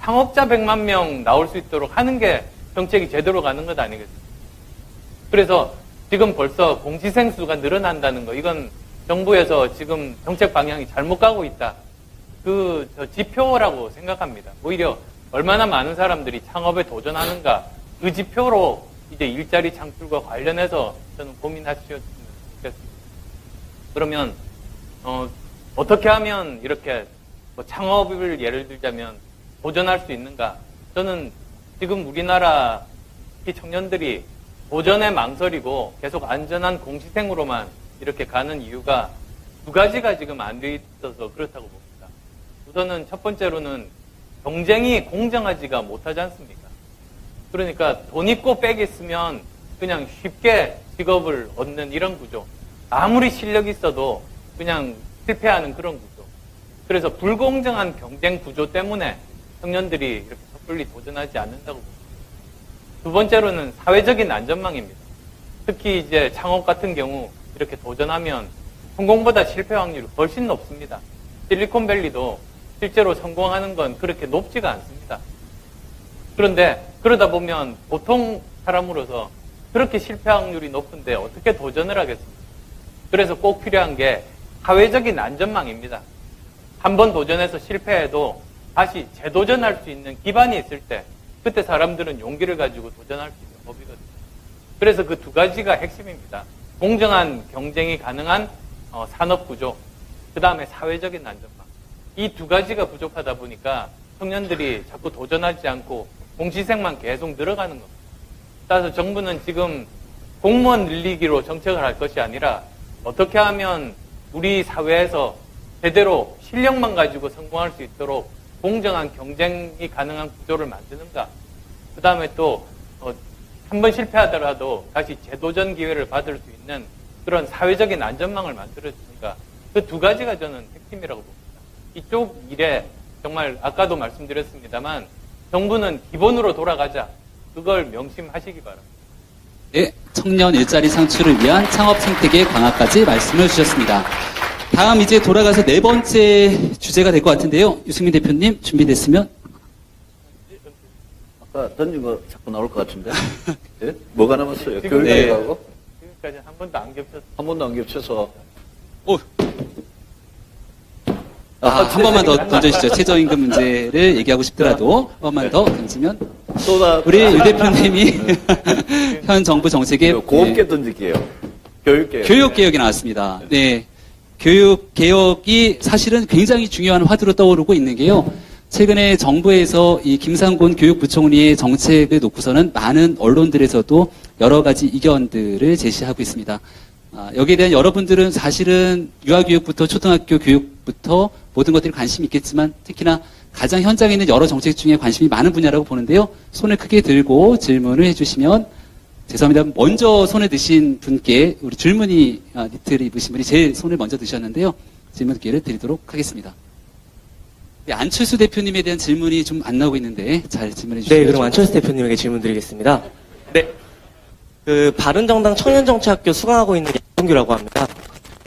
상업자 100만 명 나올 수 있도록 하는 게 정책이 제대로 가는 것 아니겠습니까? 그래서 지금 벌써 공시생 수가 늘어난다는 거, 이건 정부에서 지금 정책 방향이 잘못 가고 있다. 저 지표라고 생각합니다. 오히려 얼마나 많은 사람들이 창업에 도전하는가 그 지표로 이제 일자리 창출과 관련해서 저는 고민하셨으면 좋겠습니다. 그러면 어떻게 하면 이렇게 뭐 창업을 예를 들자면 도전할 수 있는가? 저는 지금 우리나라 청년들이 도전에 망설이고 계속 안전한 공시생으로만 이렇게 가는 이유가 두 가지가 지금 안 돼 있어서 그렇다고 봅니다. 우선은 첫 번째로는 경쟁이 공정하지가 못하지 않습니까? 그러니까 돈 있고 빽 있으면 그냥 쉽게 직업을 얻는 이런 구조. 아무리 실력이 있어도 그냥 실패하는 그런 구조. 그래서 불공정한 경쟁 구조 때문에 청년들이 이렇게 섣불리 도전하지 않는다고 봅니다. 두 번째로는 사회적인 안전망입니다. 특히 이제 창업 같은 경우 이렇게 도전하면 성공보다 실패 확률이 훨씬 높습니다. 실리콘밸리도 실제로 성공하는 건 그렇게 높지가 않습니다. 그런데 그러다 보면 보통 사람으로서 그렇게 실패 확률이 높은데 어떻게 도전을 하겠습니까? 그래서 꼭 필요한 게 사회적인 안전망입니다. 한번 도전해서 실패해도 다시 재도전할 수 있는 기반이 있을 때 그때 사람들은 용기를 가지고 도전할 수 있는 법이거든요. 그래서 그 두 가지가 핵심입니다. 공정한 경쟁이 가능한 산업구조, 그 다음에 사회적인 안전망. 이 두 가지가 부족하다 보니까 청년들이 자꾸 도전하지 않고 공시생만 계속 늘어가는 겁니다. 따라서 정부는 지금 공무원 늘리기로 정책을 할 것이 아니라 어떻게 하면 우리 사회에서 제대로 실력만 가지고 성공할 수 있도록 공정한 경쟁이 가능한 구조를 만드는가. 그 다음에 또 한 번 실패하더라도 다시 재도전 기회를 받을 수 있는 그런 사회적인 안전망을 만들어주는가. 그 두 가지가 저는 핵심이라고 봅니다. 이쪽 일에 정말 아까도 말씀드렸습니다만 정부는 기본으로 돌아가자. 그걸 명심하시기 바랍니다. 네, 청년 일자리 창출을 위한 창업 생태계 강화까지 말씀을 주셨습니다. 다음 이제 돌아가서 네 번째 주제가 될 것 같은데요. 유승민 대표님 준비됐으면. 아까 던진 거 자꾸 나올 것 같은데. 네? 뭐가 남았어요? 지금까지 교육하고? 지금까지 한 번도 안 겹쳤어요. 한 번도 안 겹쳐서. 한 번만 더 던져주시죠. 최저임금 문제를 얘기하고 싶더라도 한 번만 더 던지면 우리 유 대표님이 현 정부 정책에 곱게 던질게요. 교육개혁. 교육개혁이 나왔습니다. 네. 교육개혁이 사실은 굉장히 중요한 화두로 떠오르고 있는 게요. 최근에 정부에서 이 김상곤 교육부총리의 정책을 놓고서는 많은 언론들에서도 여러 가지 의견들을 제시하고 있습니다. 여기에 대한 여러분들은 사실은 유아교육부터 초등학교 교육부터 모든 것들이 관심이 있겠지만 특히나 가장 현장에 있는 여러 정책 중에 관심이 많은 분야라고 보는데요. 손을 크게 들고 질문을 해주시면 죄송합니다. 먼저 손에 드신 분께 우리 줄무늬 니트를 입으신 분이 제일 손을 먼저 드셨는데요. 질문 기회를 드리도록 하겠습니다. 네, 안철수 대표님에 대한 질문이 좀 안 나오고 있는데 잘 질문해 주시죠. 네, 그럼 안철수 대표님에게 질문 드리겠습니다. 네. 바른정당 청년정치학교 수강하고 있는 양동규라고 합니다.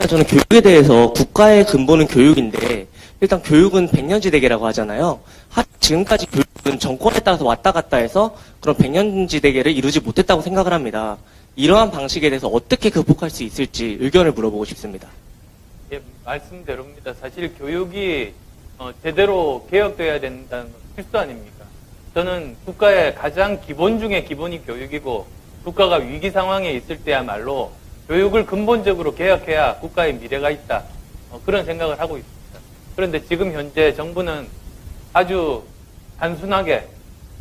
저는 교육에 대해서 국가의 근본은 교육인데 일단 교육은 백년지대계라고 하잖아요. 지금까지 교육은 정권에 따라서 왔다 갔다 해서 그런 백년지대계를 이루지 못했다고 생각을 합니다. 이러한 방식에 대해서 어떻게 극복할 수 있을지 의견을 물어보고 싶습니다. 예, 말씀대로입니다. 사실 교육이 제대로 개혁되어야 된다는 건 필수 아닙니까? 저는 국가의 가장 기본 중에 기본이 교육이고 국가가 위기 상황에 있을 때야말로 교육을 근본적으로 개혁해야 국가의 미래가 있다. 그런 생각을 하고 있습니다. 그런데 지금 현재 정부는 아주 단순하게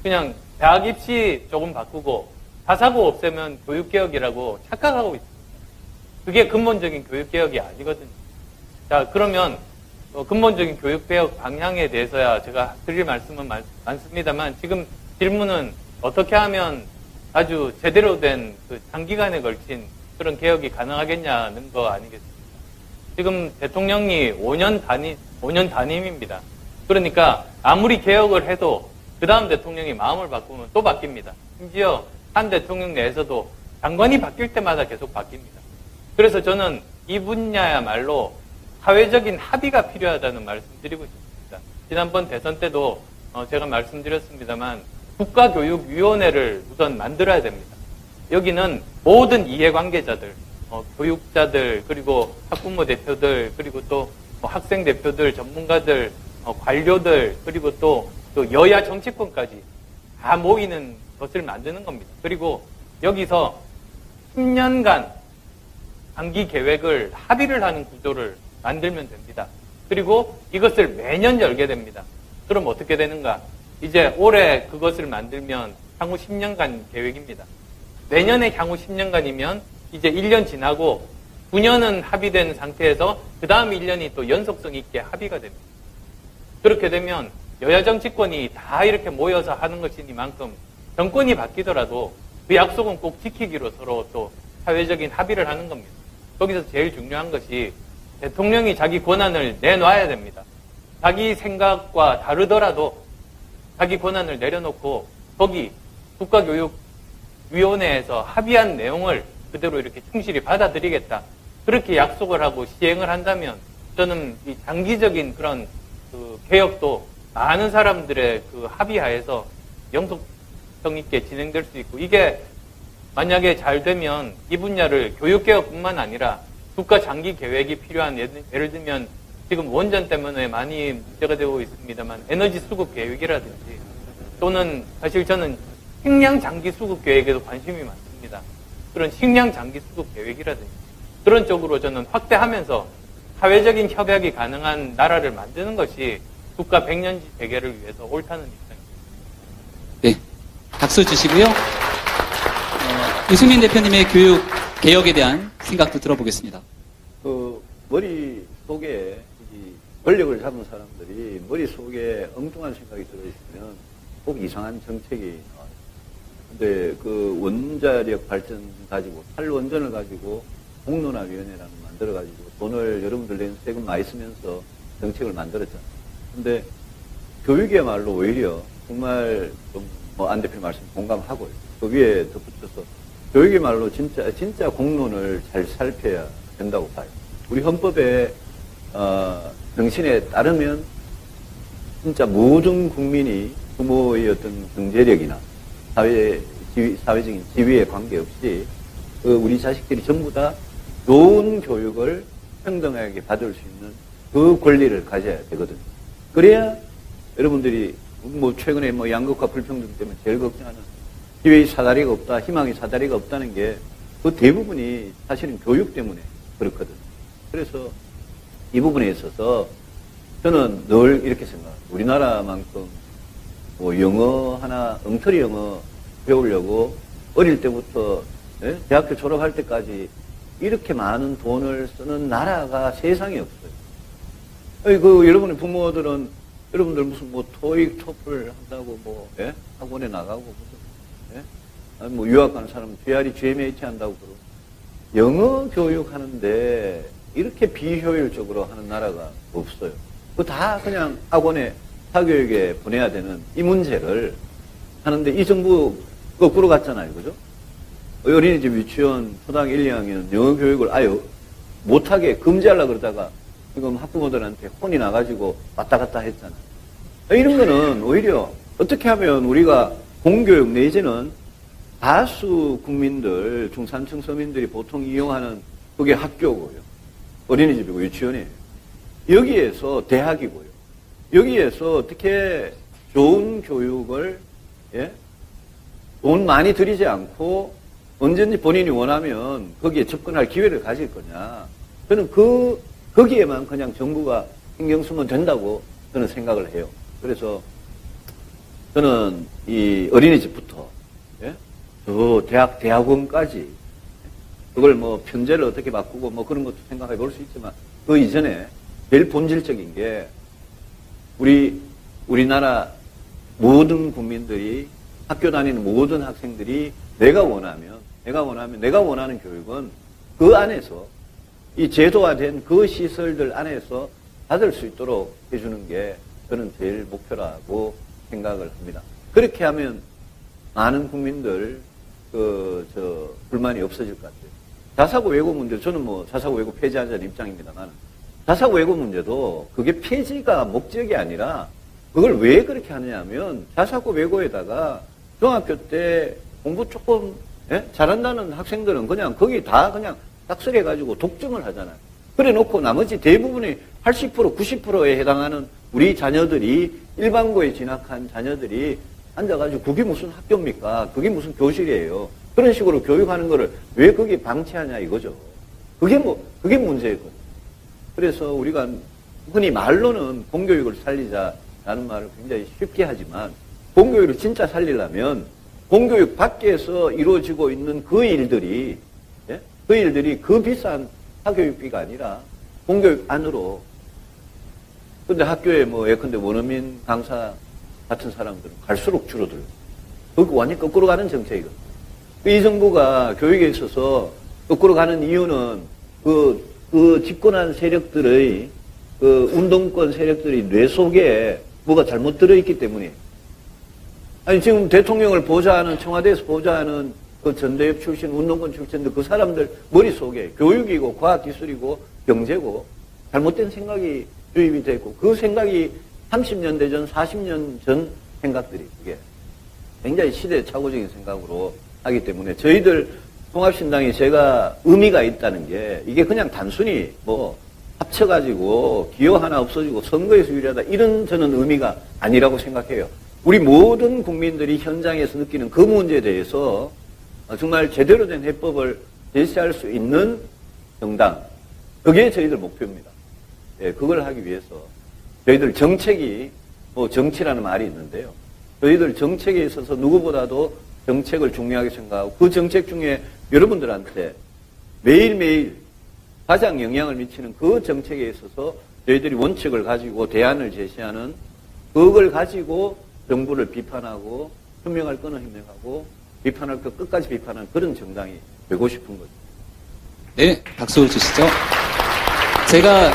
그냥 대학 입시 조금 바꾸고 다사고 없애면 교육개혁이라고 착각하고 있습니다. 그게 근본적인 교육개혁이 아니거든요. 자, 그러면 근본적인 교육개혁 방향에 대해서야 제가 드릴 말씀은 많습니다만 지금 질문은 어떻게 하면 아주 제대로 된 그 장기간에 걸친 그런 개혁이 가능하겠냐는 거 아니겠습니까? 지금 대통령이 5년 단임입니다. 그러니까 아무리 개혁을 해도 그 다음 대통령이 마음을 바꾸면 또 바뀝니다. 심지어 한 대통령 내에서도 장관이 바뀔 때마다 계속 바뀝니다. 그래서 저는 이 분야야말로 사회적인 합의가 필요하다는 말씀드리고 싶습니다. 지난번 대선 때도 제가 말씀드렸습니다만 국가교육위원회를 우선 만들어야 됩니다. 여기는 모든 이해관계자들, 교육자들, 그리고 학부모 대표들, 그리고 또 학생 대표들, 전문가들, 관료들, 그리고 또 또 여야 정치권까지 다 모이는 것을 만드는 겁니다. 그리고 여기서 10년간 장기 계획을 합의를 하는 구조를 만들면 됩니다. 그리고 이것을 매년 열게 됩니다. 그럼 어떻게 되는가? 이제 올해 그것을 만들면 향후 10년간 계획입니다. 내년에 향후 10년간이면 이제 1년 지나고 9년은 합의된 상태에서 그 다음 1년이 또 연속성 있게 합의가 됩니다. 그렇게 되면 여야 정치권이 다 이렇게 모여서 하는 것이니만큼 정권이 바뀌더라도 그 약속은 꼭 지키기로 서로 또 사회적인 합의를 하는 겁니다. 거기서 제일 중요한 것이 대통령이 자기 권한을 내놔야 됩니다. 자기 생각과 다르더라도 자기 권한을 내려놓고 거기 국가교육위원회에서 합의한 내용을 그대로 이렇게 충실히 받아들이겠다. 그렇게 약속을 하고 시행을 한다면 저는 이 장기적인 그런 그 개혁도 많은 사람들의 그 합의하에서 영속성 있게 진행될 수 있고, 이게 만약에 잘 되면 이 분야를 교육개혁뿐만 아니라 국가 장기 계획이 필요한, 예를 들면 지금 원전 때문에 많이 문제가 되고 있습니다만 에너지 수급 계획이라든지, 또는 사실 저는 식량 장기 수급 계획에도 관심이 많습니다. 그런 식량 장기 수급 계획이라든지 그런 쪽으로 저는 확대하면서 사회적인 협약이 가능한 나라를 만드는 것이 국가 100년지 재개를 위해서 옳다는 입장입니다. 네, 박수 주시고요. 유승민 대표님의 교육 개혁에 대한 생각도 들어보겠습니다. 그 머릿속에 이 권력을 잡은 사람들이 머릿속에 엉뚱한 생각이 들어있으면 꼭 이상한 정책이 나와요. 근데 그 원자력 발전 가지고, 탈원전을 가지고 공론화위원회라는 거 만들어가지고 돈을 여러분들 낸 세금 많이 쓰면서 정책을 만들었잖아요. 근데 교육이야말로 오히려 정말 뭐 안 대표 말씀 공감하고요. 그 위에 덧붙여서 교육이야말로 진짜 공론을 잘 살펴야 된다고 봐요. 우리 헌법에 정신에 따르면 진짜 모든 국민이 부모의 어떤 경제력이나 사회적인 지위에 관계없이 우리 자식들이 전부 다 좋은 교육을 평등하게 받을 수 있는 그 권리를 가져야 되거든요. 그래야 여러분들이 뭐 최근에 뭐 양극화 불평등 때문에 제일 걱정하는 기회의 사다리가 없다, 희망의 사다리가 없다는 게 그 대부분이 사실은 교육 때문에 그렇거든요. 그래서 이 부분에 있어서 저는 늘 이렇게 생각합니다. 우리나라만큼 뭐 영어 하나, 엉터리 영어 배우려고 어릴 때부터 대학교 졸업할 때까지 이렇게 많은 돈을 쓰는 나라가 세상에 없어요. 그 여러분의 부모들은 여러분들 무슨 뭐 토익, 토플 한다고 뭐 학원에 나가고 무슨 아니 뭐 유학 가는 사람은 GRE, GMAT 한다고 그러고 영어 교육 하는데 이렇게 비효율적으로 하는 나라가 없어요. 그거 다 그냥 학원에 사교육에 보내야 되는 이 문제를 하는데 이 정부 거꾸로 갔잖아요. 그죠? 어린이집 유치원 초등학교 1, 2학년 영어 교육을 아예 못하게 금지하려고 그러다가 지금 학부모들한테 혼이 나가지고 왔다 갔다 했잖아요. 이런 거는 오히려 어떻게 하면 우리가 공교육 내지는 다수 국민들, 중산층 서민들이 보통 이용하는 그게 학교고요. 어린이집이고 유치원이에요. 여기에서 대학이고요. 여기에서 어떻게 좋은 교육을 돈 많이 들이지 않고 언제든지 본인이 원하면 거기에 접근할 기회를 가질 거냐. 저는 거기에만 그냥 정부가 신경 쓰면 된다고 저는 생각을 해요. 그래서 저는 이 어린이집부터 저 대학원까지 그걸 뭐 편제를 어떻게 바꾸고 뭐 그런 것도 생각해 볼 수 있지만 그 이전에 제일 본질적인 게 우리나라 모든 국민들이 학교 다니는 모든 학생들이 내가 원하는 교육은 그 안에서 이 제도화된 그 시설들 안에서 받을 수 있도록 해주는 게 저는 제일 목표라고 생각을 합니다. 그렇게 하면 많은 국민들 불만이 없어질 것 같아요. 자사고 외고 문제, 저는 뭐 자사고 외고 폐지하자는 입장입니다만 자사고 외고 문제도 그게 폐지가 목적이 아니라 그걸 왜 그렇게 하느냐 하면 자사고 외고에다가 중학교 때 공부 조금 잘한다는 학생들은 그냥 거기 다 그냥 딱설해가지고 독점을 하잖아요. 그래 놓고 나머지 대부분의 80%, 90%에 해당하는 우리 자녀들이 일반고에 진학한 자녀들이 앉아가지고 그게 무슨 학교입니까? 그게 무슨 교실이에요? 그런 식으로 교육하는 거를 왜 거기에 방치하냐 이거죠. 그게 문제거든요. 그래서 우리가 흔히 말로는 공교육을 살리자라는 말을 굉장히 쉽게 하지만 공교육을 진짜 살리려면 공교육 밖에서 이루어지고 있는 그 일들이 그 비싼 사교육비가 아니라 공교육 안으로. 근데 학교에 예컨대 원어민 강사 같은 사람들은 갈수록 줄어들어요. 그거 완전히 거꾸로 가는 정책이거든요. 이 정부가 교육에 있어서 거꾸로 가는 이유는 그 집권한 세력들의 운동권 세력들이 뇌 속에 뭐가 잘못 들어있기 때문에. 아니, 지금 대통령을 보좌하는, 청와대에서 보좌하는 그 전대협 출신, 운동권 출신들 그 사람들 머릿속에 교육이고 과학기술이고 경제고 잘못된 생각이 주입이 됐고 그 생각이 30년대 전, 40년 전 생각들이 그게 굉장히 시대착오적인 생각으로 하기 때문에 저희들 통합신당이 제가 의미가 있다는 게 이게 그냥 단순히 합쳐가지고 기호 하나 없어지고 선거에서 유리하다 이런 저는 의미가 아니라고 생각해요. 우리 모든 국민들이 현장에서 느끼는 그 문제에 대해서 정말 제대로 된 해법을 제시할 수 있는 정당, 그게 저희들 목표입니다. 예, 그걸 하기 위해서 저희들 정책이 정치라는 말이 있는데요. 저희들 정책에 있어서 누구보다도 정책을 중요하게 생각하고 그 정책 중에 여러분들한테 매일매일 가장 영향을 미치는 그 정책에 있어서 저희들이 원칙을 가지고 대안을 제시하는 그걸 가지고 정부를 비판하고 현명할 거는 현명하고 비판할 거 끝까지 비판하는 그런 정당이 되고 싶은 거죠. 네, 박수 주시죠. 제가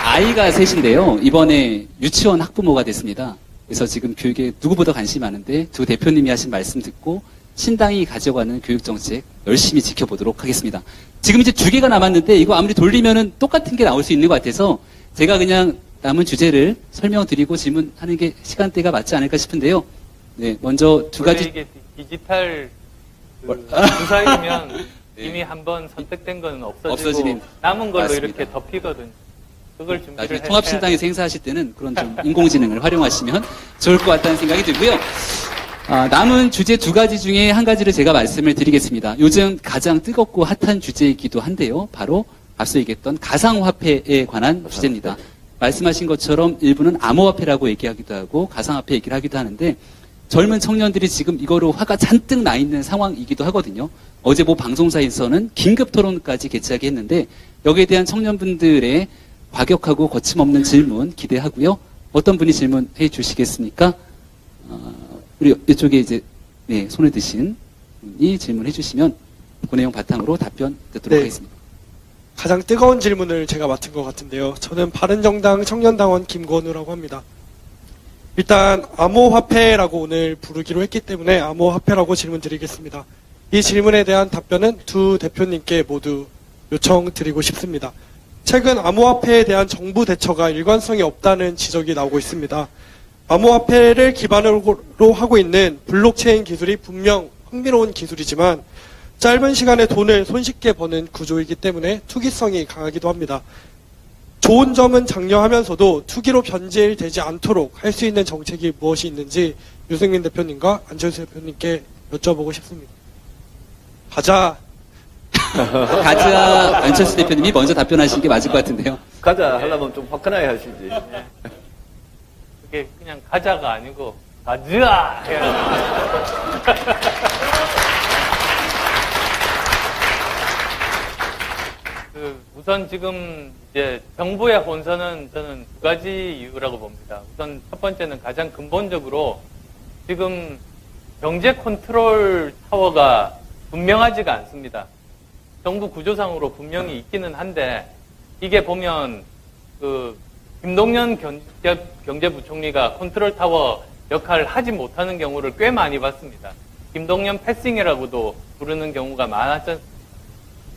아이가 셋인데요. 이번에 유치원 학부모가 됐습니다. 그래서 지금 교육에 누구보다 관심이 많은데 두 대표님이 하신 말씀 듣고 신당이 가져가는 교육정책 열심히 지켜보도록 하겠습니다. 지금 이제 2개가 남았는데 이거 아무리 돌리면은 똑같은 게 나올 수 있는 것 같아서 제가 그냥 남은 주제를 설명드리고 질문하는 게 시간대가 맞지 않을까 싶은데요. 네, 먼저 두 가지. 이게 디지털 주사이면 이미 한번 선택된 건 없어지고 남은 걸로 맞습니다. 이렇게 덮이거든요. 그걸 준비를 해야 통합신당에서 행사하실 때는 그런 좀 인공지능을 활용하시면 좋을 것 같다는 생각이 들고요. 남은 주제 2가지 중에 한 가지를 제가 말씀을 드리겠습니다. 요즘 가장 뜨겁고 핫한 주제이기도 한데요. 바로 앞서 얘기했던 가상화폐에 관한 주제입니다. 말씀하신 것처럼 일부는 암호화폐라고 얘기하기도 하고 가상화폐 얘기를 하기도 하는데 젊은 청년들이 지금 이거로 화가 잔뜩 나 있는 상황이기도 하거든요. 어제 방송사에서는 긴급 토론까지 개최하게 했는데 여기에 대한 청년분들의 과격하고 거침없는 질문 기대하고요. 어떤 분이 질문해 주시겠습니까? 우리 이쪽에 이제 손에 드신 분이 질문해 주시면 그 내용 바탕으로 답변 듣도록 하겠습니다. 가장 뜨거운 질문을 제가 맡은 것 같은데요. 저는 바른정당 청년당원 김건우라고 합니다. 일단 암호화폐라고 오늘 부르기로 했기 때문에 암호화폐라고 질문 드리겠습니다. 이 질문에 대한 답변은 두 대표님께 모두 요청드리고 싶습니다. 최근 암호화폐에 대한 정부 대처가 일관성이 없다는 지적이 나오고 있습니다. 암호화폐를 기반으로 하고 있는 블록체인 기술이 분명 흥미로운 기술이지만 짧은 시간에 돈을 손쉽게 버는 구조이기 때문에 투기성이 강하기도 합니다. 좋은 점은 장려하면서도 투기로 변질되지 않도록 할 수 있는 정책이 무엇이 있는지 유승민 대표님과 안철수 대표님께 여쭤보고 싶습니다. 가자 안철수 대표님이 먼저 답변하시는 게 맞을 것 같은데요. 가자 하려면 좀 화끈하게 하시지. 그게 그냥 가자가 아니고 가자 해야 우선 지금 이제 정부의 혼선은 저는 2가지 이유라고 봅니다. 우선 첫 번째는 가장 근본적으로 지금 경제 컨트롤 타워가 분명하지가 않습니다. 정부 구조상으로 분명히 있기는 한데 이게 보면 김동연 경제부총리가 컨트롤 타워 역할을 하지 못하는 경우를 꽤 많이 봤습니다. 김동연 패싱이라고도 부르는 경우가 많았죠.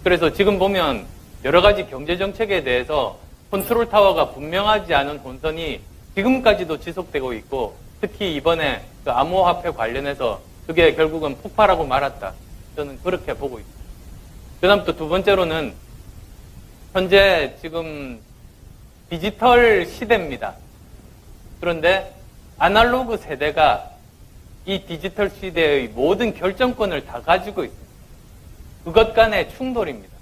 그래서 지금 보면 여러 가지 경제 정책에 대해서 컨트롤 타워가 분명하지 않은 혼선이 지금까지도 지속되고 있고 특히 이번에 그 암호화폐 관련해서 그게 결국은 폭발하고 말았다. 저는 그렇게 보고 있습니다. 그 다음 또 2번째로는 현재 지금 디지털 시대입니다. 그런데 아날로그 세대가 이 디지털 시대의 모든 결정권을 다 가지고 있습니다. 그것 간의 충돌입니다.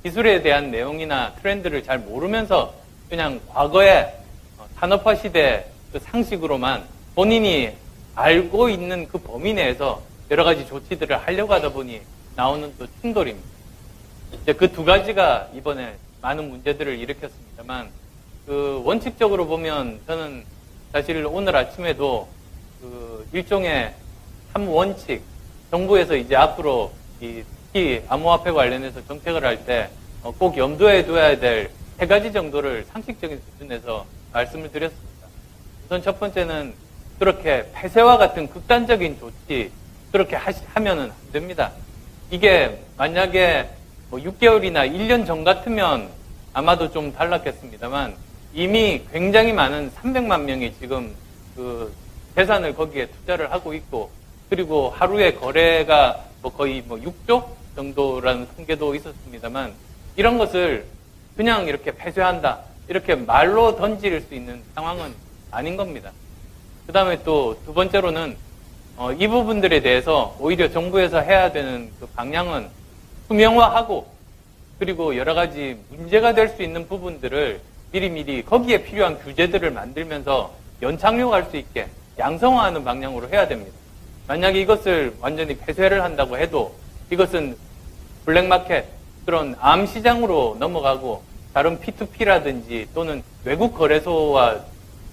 기술에 대한 내용이나 트렌드를 잘 모르면서 그냥 과거의 산업화 시대 그 상식으로만 본인이 알고 있는 그 범위 내에서 여러 가지 조치들을 하려고 하다 보니 나오는 또 충돌입니다. 이제 그 두 가지가 이번에 많은 문제들을 일으켰습니다만, 그 원칙적으로 보면 저는 사실 오늘 아침에도 그 일종의 3원칙, 정부에서 이제 앞으로 특히 암호화폐 관련해서 정책을 할 때 꼭 염두에 둬야 될 3가지 정도를 상식적인 수준에서 말씀을 드렸습니다. 우선 첫 번째는 그렇게 폐쇄와 같은 극단적인 조치, 그렇게 하면은 안 됩니다. 이게 만약에 6개월이나 1년 전 같으면 아마도 좀 달랐겠습니다만, 이미 굉장히 많은 300만 명이 지금 그 재산을 거기에 투자를 하고 있고, 그리고 하루에 거래가 거의 6조 정도라는 통계도 있었습니다만, 이런 것을 그냥 이렇게 폐쇄한다, 이렇게 말로 던질 수 있는 상황은 아닌 겁니다. 그 다음에 또 두 번째로는 이 부분들에 대해서 오히려 정부에서 해야 되는 그 방향은 투명화하고, 그리고 여러 가지 문제가 될 수 있는 부분들을 미리미리 거기에 필요한 규제들을 만들면서 연착륙할 수 있게 양성화하는 방향으로 해야 됩니다. 만약에 이것을 완전히 폐쇄를 한다고 해도 이것은 블랙마켓, 그런 암시장으로 넘어가고 다른 P2P라든지 또는 외국 거래소와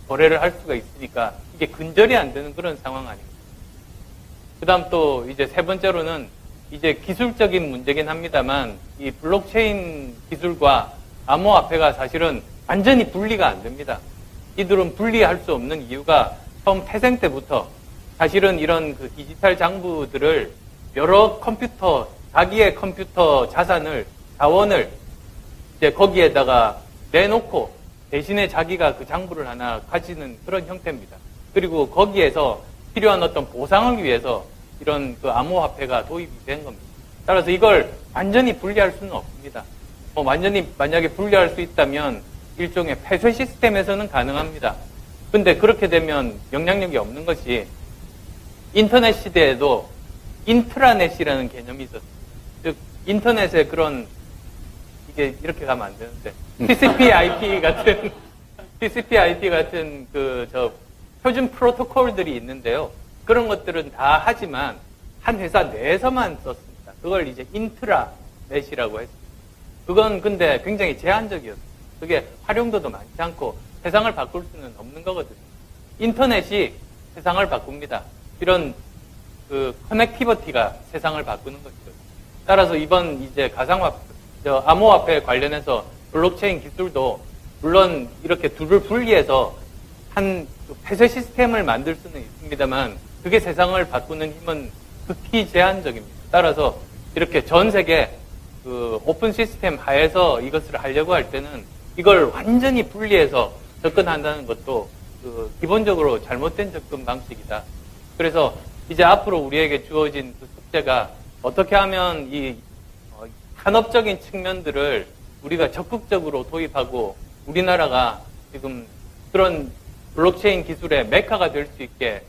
거래를 할 수가 있으니까 이게 근절이 안 되는 그런 상황 아닙니까? 그 다음 또 이제 세 번째로는 이제 기술적인 문제긴 합니다만, 이 블록체인 기술과 암호화폐가 사실은 완전히 분리가 안 됩니다. 이들은 분리할 수 없는 이유가 처음 태생 때부터 사실은 이런 그 디지털 장부들을 여러 컴퓨터, 자기의 컴퓨터 자산을, 자원을 이제 거기에다가 내놓고 대신에 자기가 그 장부를 하나 가지는 그런 형태입니다. 그리고 거기에서 필요한 어떤 보상을 위해서 이런 그 암호화폐가 도입이 된 겁니다. 따라서 이걸 완전히 분리할 수는 없습니다. 완전히 만약에 분리할 수 있다면 일종의 폐쇄 시스템에서는 가능합니다. 근데 그렇게 되면 영향력이 없는 것이, 인터넷 시대에도 인트라넷이라는 개념이 있었습니다. 즉 인터넷에 그런, 이게 이렇게 가면 안 되는데, TCP/IP 같은 표준 프로토콜들이 있는데요. 그런 것들은 다 하지만 한 회사 내에서만 썼습니다. 그걸 이제 인트라넷이라고 했습니다. 그건 근데 굉장히 제한적이었어요. 그게 활용도도 많지 않고 세상을 바꿀 수는 없는 거거든요. 인터넷이 세상을 바꿉니다. 이런 그 커넥티비티가 세상을 바꾸는 것이죠. 따라서 이번 이제 암호화폐 관련해서 블록체인 기술도 물론 이렇게 둘을 분리해서 한 폐쇄 시스템을 만들 수는 있습니다만, 그게 세상을 바꾸는 힘은 극히 제한적입니다. 따라서 이렇게 전 세계 그 오픈 시스템 하에서 이것을 하려고 할 때는 이걸 완전히 분리해서 접근한다는 것도 그 기본적으로 잘못된 접근 방식이다. 그래서 이제 앞으로 우리에게 주어진 그 숙제가 어떻게 하면 이 산업적인 측면들을 우리가 적극적으로 도입하고 우리나라가 지금 그런 블록체인 기술의 메카가 될 수 있게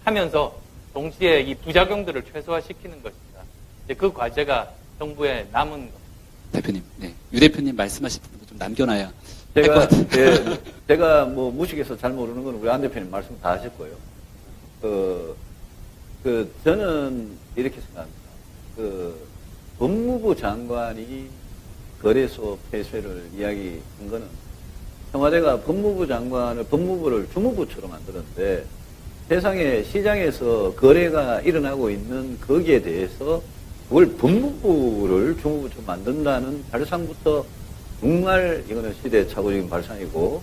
하면서 동시에 이 부작용들을 최소화시키는 것입니다. 이제 그 과제가 정부에 남은 겁니다. 대표님, 네. 유 대표님 말씀하신 부분도 좀 남겨놔야 될 것 같아요. 제가 뭐 무식해서 잘 모르는 건 우리 안 대표님 말씀 다 하셨고요. 저는 이렇게 생각합니다. 법무부 장관이 거래소 폐쇄를 이야기한 거는, 청와대가 법무부 장관을, 법무부를 주무부처로 만들었는데, 세상에 시장에서 거래가 일어나고 있는 거기에 대해서 그걸 법무부를 주무부처로 만든다는 발상부터 정말 이거는 시대착오적인 발상이고,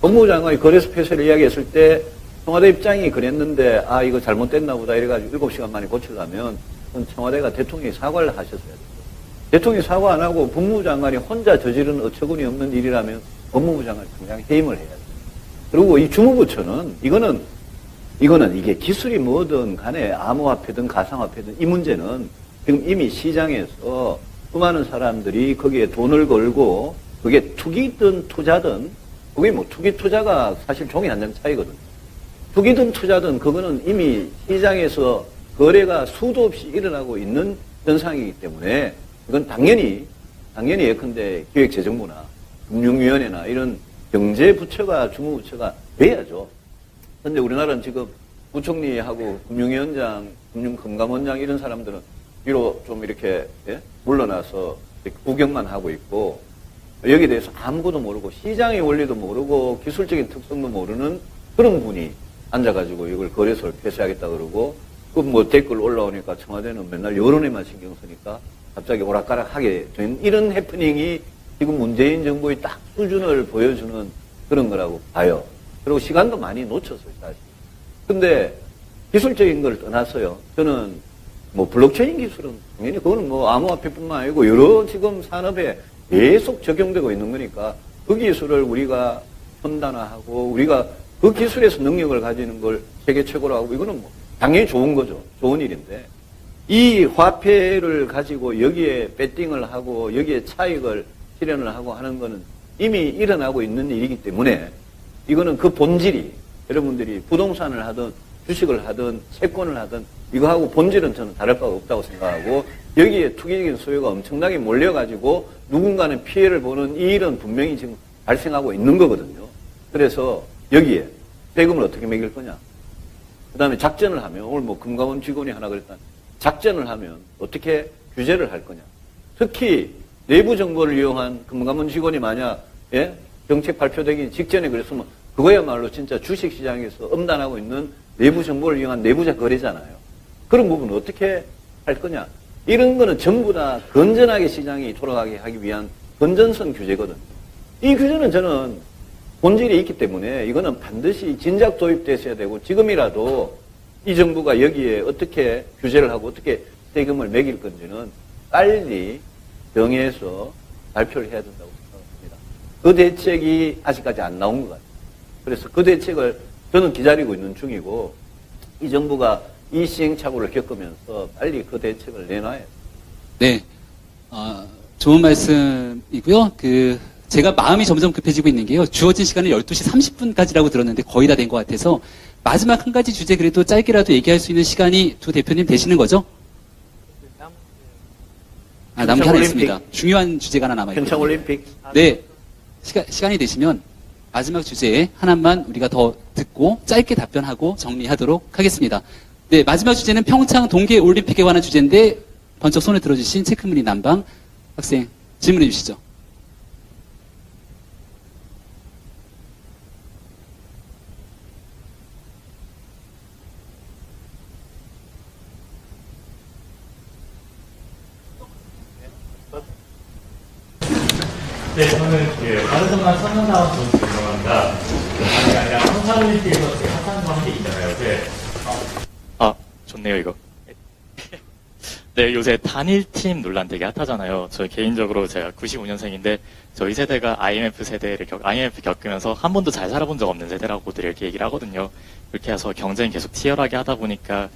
법무부 장관이 거래소 폐쇄를 이야기했을 때 청와대 입장이 그랬는데, 이거 잘못됐나 보다 이래가지고 7시간 만에 고치려면 청와대가 대통령이 사과를 하셨어야 돼요. 대통령이 사과 안 하고 법무부 장관이 혼자 저지른 어처구니 없는 일이라면 법무부 장관이 당장 해임을 해야 돼요. 그리고 이 주무부처는 이거는 이게 기술이 뭐든 간에 암호화폐든 가상화폐든 이 문제는 지금 이미 시장에서 수많은 사람들이 거기에 돈을 걸고 그게 투기든 투자든 그게 뭐 투기 투자가 사실 종이 한 장 차이거든요. 투기든 투자든 그거는 이미 시장에서 거래가 수도 없이 일어나고 있는 현상이기 때문에 이건 당연히 예컨대 기획재정부나 금융위원회나 이런 경제부처가 주무부처가 돼야죠. 그런데 우리나라는 지금 부총리하고 금융위원장, 금융감감원장 이런 사람들은 뒤로 좀 이렇게 물러나서 이렇게 구경만 하고 있고 여기에 대해서 아무것도 모르고 시장의 원리도 모르고 기술적인 특성도 모르는 그런 분이 앉아가지고 이걸 거래소를 폐쇄하겠다 그러고 그 뭐 댓글 올라오니까 청와대는 맨날 여론에만 신경 쓰니까 갑자기 오락가락하게 된 이런 해프닝이 지금 문재인 정부의 딱 수준을 보여주는 그런 거라고 봐요. 그리고 시간도 많이 놓쳤어요, 사실. 근데 기술적인 걸 떠나서요. 저는 뭐 블록체인 기술은 당연히 그거는 뭐 암호화폐뿐만 아니고 여러 지금 산업에 계속 적용되고 있는 거니까 그 기술을 우리가 첨단화하고 우리가 그 기술에서 능력을 가지는 걸 세계 최고로 하고 이거는 뭐 당연히 좋은 거죠. 좋은 일인데 이 화폐를 가지고 여기에 배팅을 하고 여기에 차익을 실현을 하고 하는 거는 이미 일어나고 있는 일이기 때문에 이거는 그 본질이 여러분들이 부동산을 하든 주식을 하든 채권을 하든 이거하고 본질은 저는 다를 바가 없다고 생각하고 여기에 투기적인 소요가 엄청나게 몰려가지고 누군가는 피해를 보는 이 일은 분명히 지금 발생하고 있는 거거든요. 그래서 여기에 세금을 어떻게 매길 거냐. 그 다음에 작전을 하면 오늘 뭐 금감원 직원이 하나 그랬다. 작전을 하면 어떻게 규제를 할 거냐. 특히 내부 정보를 이용한 금감원 직원이 만약 정책 발표되기 직전에 그랬으면 그거야말로 진짜 주식시장에서 엄단하고 있는 내부 정보를 이용한 내부자 거래잖아요. 그런 부분은 어떻게 할 거냐. 이런 거는 전부 다 건전하게 시장이 돌아가게 하기 위한 건전성 규제거든요. 이 규제는 저는 본질이 있기 때문에 이거는 반드시 진작 도입됐어야 되고 지금이라도 이 정부가 여기에 어떻게 규제를 하고 어떻게 세금을 매길 건지는 빨리 정해서 발표를 해야 된다고 생각합니다. 그 대책이 아직까지 안 나온 것 같아요. 그래서 그 대책을 저는 기다리고 있는 중이고 이 정부가 이 시행착오를 겪으면서 빨리 그 대책을 내놔야 돼요. 네. 좋은 말씀이고요. 제가 마음이 점점 급해지고 있는 게요. 주어진 시간은 12시 30분까지라고 들었는데 거의 다 된 것 같아서 마지막 한 가지 주제 그래도 짧게라도 얘기할 수 있는 시간이 두 대표님 되시는 거죠? 남은 게 하나 있습니다. 중요한 주제가 하나 남아있거든요. 평창올림픽. 네. 시간이 되시면 마지막 주제에 하나만 우리가 더 듣고 짧게 답변하고 정리하도록 하겠습니다. 네, 마지막 주제는 평창 동계올림픽에 관한 주제인데 번쩍 손을 들어주신 체크무늬 남방 학생 질문해 주시죠. 네, 저는 바른정당 청년다운 분 죄송합니다. 아니 아니라 평창올림픽에서 핫한 거 한 게 있잖아요. 좋네요, 이거. 네, 요새 단일팀 논란 되게 핫하잖아요. 저 개인적으로 제가 95년생인데 저희 세대가 IMF 겪으면서 한 번도 잘 살아본 적 없는 세대라고들 이렇게 얘기를 하거든요. 그렇게 해서 경쟁이 계속 치열하게 하다 보니까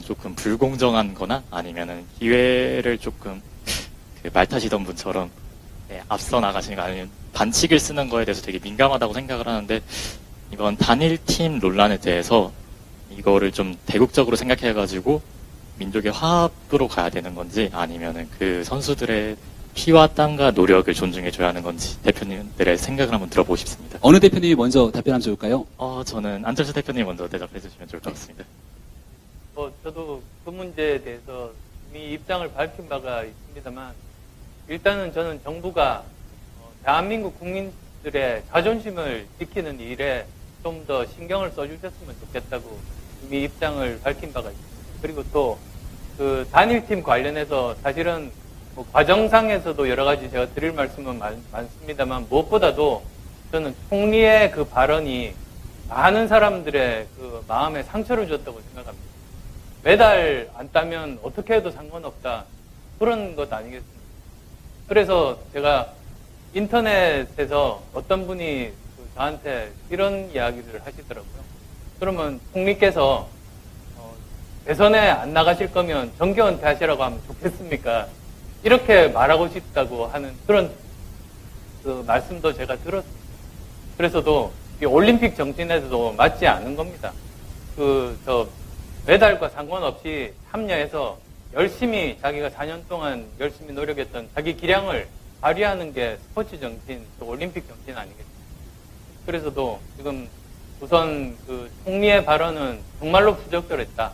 조금 불공정한 거나 아니면은 기회를 조금 말 타시던 분처럼 앞서 나가시는 거 아니면 반칙을 쓰는 거에 대해서 되게 민감하다고 생각을 하는데 이번 단일팀 논란에 대해서 이거를 좀 대국적으로 생각해가지고 민족의 화합으로 가야 되는 건지 아니면은 그 선수들의 피와 땀과 노력을 존중해줘야 하는 건지 대표님들의 생각을 한번 들어보고 싶습니다. 어느 대표님이 먼저 답변하면 좋을까요? 저는 안철수 대표님이 먼저 대답해 주시면 좋을 것 같습니다. 저도 그 문제에 대해서 이미 입장을 밝힌 바가 있습니다만 일단은 저는 정부가 대한민국 국민들의 자존심을 지키는 일에 좀 더 신경을 써주셨으면 좋겠다고 이미 입장을 밝힌 바가 있습니다. 그리고 또 그 단일팀 관련해서 사실은 뭐 과정상에서도 여러 가지 제가 드릴 말씀은 많습니다만 무엇보다도 저는 총리의 그 발언이 많은 사람들의 그 마음에 상처를 줬다고 생각합니다. 메달 안 따면 어떻게 해도 상관없다. 그런 것 아니겠습니까? 그래서 제가 인터넷에서 어떤 분이 저한테 이런 이야기를 하시더라고요. 그러면 총리께서 대선에 안 나가실 거면 정계 은퇴하시라고 하면 좋겠습니까? 이렇게 말하고 싶다고 하는 그런 그 말씀도 제가 들었습니다. 그래서도 이 올림픽 정신에도 맞지 않은 겁니다. 메달과 상관없이 참여해서 열심히 자기가 4년 동안 열심히 노력했던 자기 기량을 발휘하는 게 스포츠 정신, 올림픽 정신 아니겠습니까? 그래서도 지금 우선 그 총리의 발언은 정말로 부적절했다.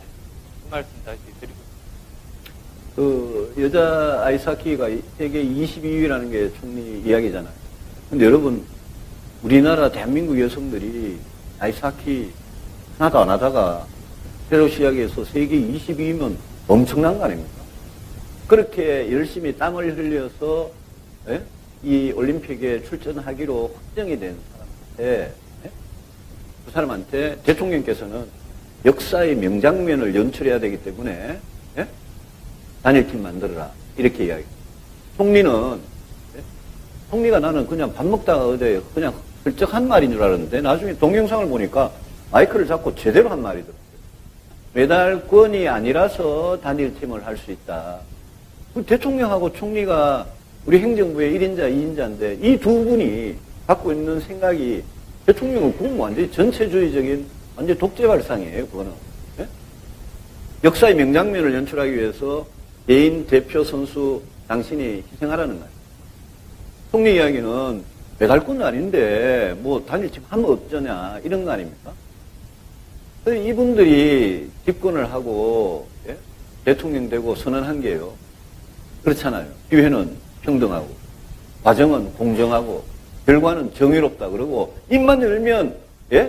그 말씀 다시 드리고 싶습니다. 그 여자 아이스하키가 세계 22위라는 게 총리 이야기잖아요. 근데 여러분, 우리나라 대한민국 여성들이 아이스하키 하나도 안 하다가 새로 시작해서 세계 22위면 엄청난 거 아닙니까? 그렇게 열심히 땀을 흘려서 이 올림픽에 출전하기로 확정이 된 사람한테, 그 사람한테 대통령께서는 역사의 명장면을 연출해야 되기 때문에 단일팀 만들어라 이렇게 이야기해요. 총리가 나는 그냥 밥 먹다가 어제 그냥 슬쩍 한 말인 줄 알았는데 나중에 동영상을 보니까 마이크를 잡고 제대로 한 말이더라고요. 메달권이 아니라서 단일팀을 할 수 있다. 대통령하고 총리가 우리 행정부의 1인자, 2인자인데 이 두 분이 갖고 있는 생각이 대통령은 그건 완전히 전체주의적인 완전히 독재 발상이에요. 그거는. 역사의 명장면을 연출하기 위해서 개인 대표 선수 당신이 희생하라는 거예요. 총리 이야기는 메달권은 아닌데 뭐 단일팀 하면 어쩌냐 이런 거 아닙니까? 그래서 이분들이 집권을 하고 대통령 되고 선언한 게요. 그렇잖아요. 기회는 평등하고 과정은 공정하고 결과는 정의롭다 그러고 입만 열면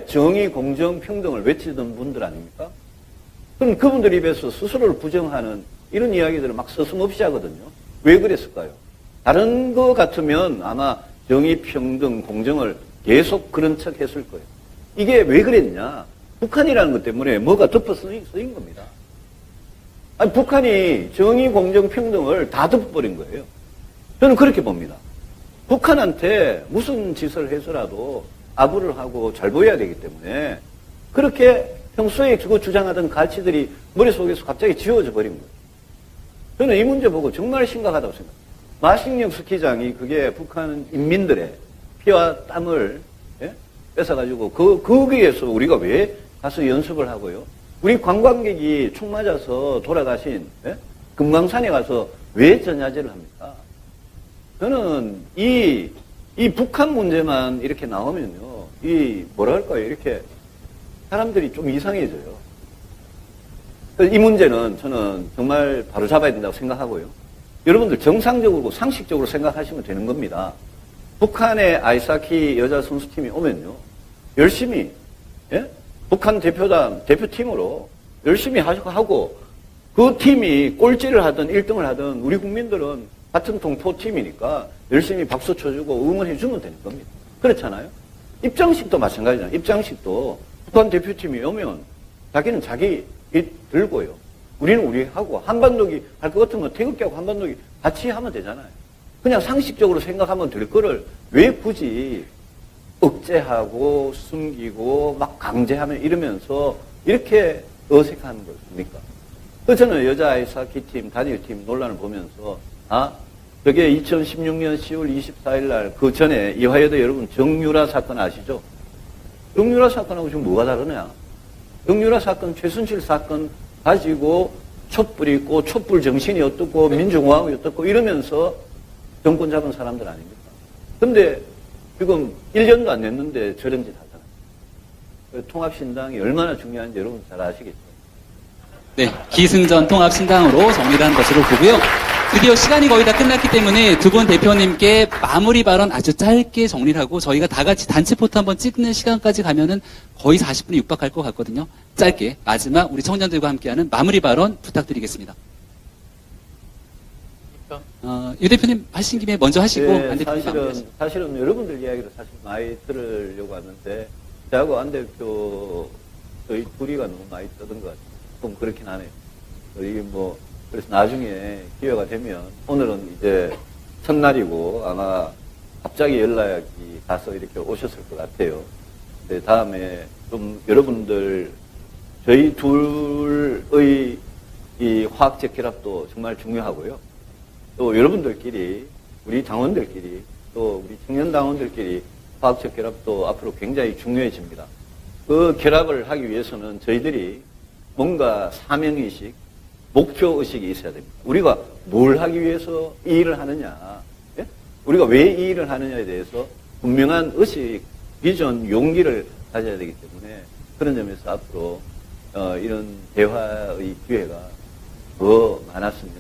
정의, 공정, 평등을 외치던 분들 아닙니까? 그럼 그분들 입에서 스스로를 부정하는 이런 이야기들을 막 서슴없이 하거든요. 왜 그랬을까요? 다른 거 같으면 아마 정의, 평등, 공정을 계속 그런 척 했을 거예요. 이게 왜 그랬냐? 북한이라는 것 때문에 뭐가 덮어 쓰인 겁니다. 아니, 북한이 정의, 공정, 평등을 다 덮어버린 거예요. 저는 그렇게 봅니다. 북한한테 무슨 짓을 해서라도 아부를 하고 잘 보여야 되기 때문에 그렇게 평소에 그거 주장하던 가치들이 머릿속에서 갑자기 지워져 버린 거예요. 저는 이 문제 보고 정말 심각하다고 생각합니다. 마식령 스키장이 그게 북한 인민들의 피와 땀을 뺏어가지고 거기에서 우리가 왜 가서 연습을 하고요? 우리 관광객이 총 맞아서 돌아가신 금강산에 가서 왜 전야제를 합니까? 저는 이 북한 문제만 이렇게 나오면요, 뭐랄까요, 이렇게 사람들이 좀 이상해져요. 이 문제는 저는 정말 바로 잡아야 된다고 생각하고요. 여러분들 정상적으로 상식적으로 생각하시면 되는 겁니다. 북한의 아이스하키 여자 선수팀이 오면요, 열심히 북한 대표팀으로 열심히 하고 그 팀이 꼴찌를 하든 1등을 하든 우리 국민들은 같은 동포팀이니까 열심히 박수 쳐주고 응원해주면 되는 겁니다. 그렇잖아요? 입장식도 마찬가지잖아요. 입장식도 북한 대표팀이 오면 자기는 자기 빚 들고요. 우리는 우리 하고 한반도기 할 것 같으면 태극기하고 한반도기 같이 하면 되잖아요. 그냥 상식적으로 생각하면 될 거를 왜 굳이 억제하고 숨기고 막 강제하면 이러면서 이렇게 어색한 것입니까? 그래서 저는 여자 아이스하키 팀, 단일팀 논란을 보면서 그게 2016년 10월 24일 날 그 전에 이화여대 여러분 정유라 사건 아시죠? 정유라 사건하고 지금 뭐가 다르냐? 정유라 사건, 최순실 사건 가지고 촛불이 있고 촛불 정신이 어떻고 민주공화국이 어떻고 이러면서 정권 잡은 사람들 아닙니까? 근데 지금 1년도 안 됐는데 저런 짓 하잖아요. 통합신당이 얼마나 중요한지 여러분 잘 아시겠죠? 네, 기승전 통합신당으로 정리를 한 것으로 보고요. 드디어 시간이 거의 다 끝났기 때문에 두 분 대표님께 마무리 발언 아주 짧게 정리를 하고 저희가 다 같이 단체 포토 한번 찍는 시간까지 가면은 거의 40분이 육박할 것 같거든요. 짧게 마지막 우리 청년들과 함께하는 마무리 발언 부탁드리겠습니다. 유 대표님 하신 김에 먼저 하시고 네, 안 대표님 사실은 여러분들 이야기를 사실 많이 들으려고 하는데 저하고 안 대표 저희 둘이가 너무 많이 떠든 것 같아요. 좀 그렇긴 하네요. 이게 그래서 나중에 기회가 되면 오늘은 이제 첫날이고 아마 갑자기 연락이 가서 이렇게 오셨을 것 같아요. 네, 다음에 좀 여러분들 저희 둘의 이 화학적 결합도 정말 중요하고요. 또 여러분들끼리, 우리 당원들끼리, 또 우리 청년 당원들끼리 화학적 결합도 앞으로 굉장히 중요해집니다. 그 결합을 하기 위해서는 저희들이 뭔가 사명의식, 목표의식이 있어야 됩니다. 우리가 뭘 하기 위해서 이 일을 하느냐, 예? 우리가 왜 이 일을 하느냐에 대해서 분명한 의식, 비전, 용기를 가져야 되기 때문에 그런 점에서 앞으로 이런 대화의 기회가 더 많았으면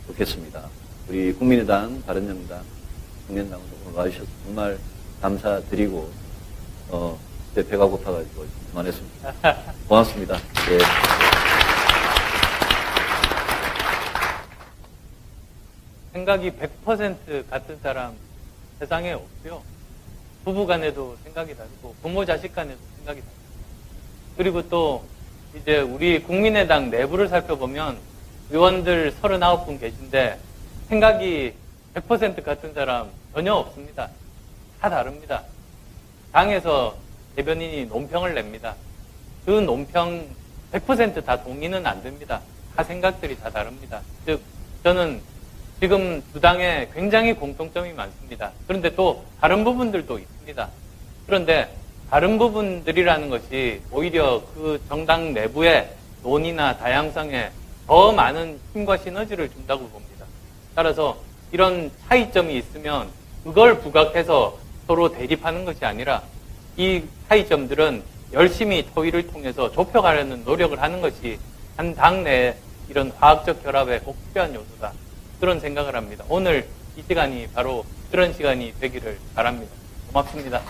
좋겠습니다. 우리 국민의당, 바른정당, 청년당도 오늘 와주셔서 정말 감사드리고 제 배가 고파가지고 그만했습니다. 고맙습니다. 네. 생각이 100% 같은 사람 세상에 없고요. 부부 간에도 생각이 다르고 부모 자식 간에도 생각이 다르고 그리고 또 이제 우리 국민의당 내부를 살펴보면 의원들 39분 계신데 생각이 100% 같은 사람 전혀 없습니다. 다 다릅니다. 당에서 대변인이 논평을 냅니다. 그 논평 100% 다 동의는 안 됩니다. 다 생각들이 다 다릅니다. 즉 저는 지금 두 당에 굉장히 공통점이 많습니다. 그런데 또 다른 부분들도 있습니다. 그런데 다른 부분들이라는 것이 오히려 그 정당 내부의 논의나 다양성에 더 많은 힘과 시너지를 준다고 봅니다. 따라서 이런 차이점이 있으면 그걸 부각해서 서로 대립하는 것이 아니라 이 차이점들은 열심히 토의를 통해서 좁혀가려는 노력을 하는 것이 한 당 내 이런 화학적 결합에 꼭 필요한 요소다. 그런 생각을 합니다. 오늘 이 시간이 바로 그런 시간이 되기를 바랍니다. 고맙습니다.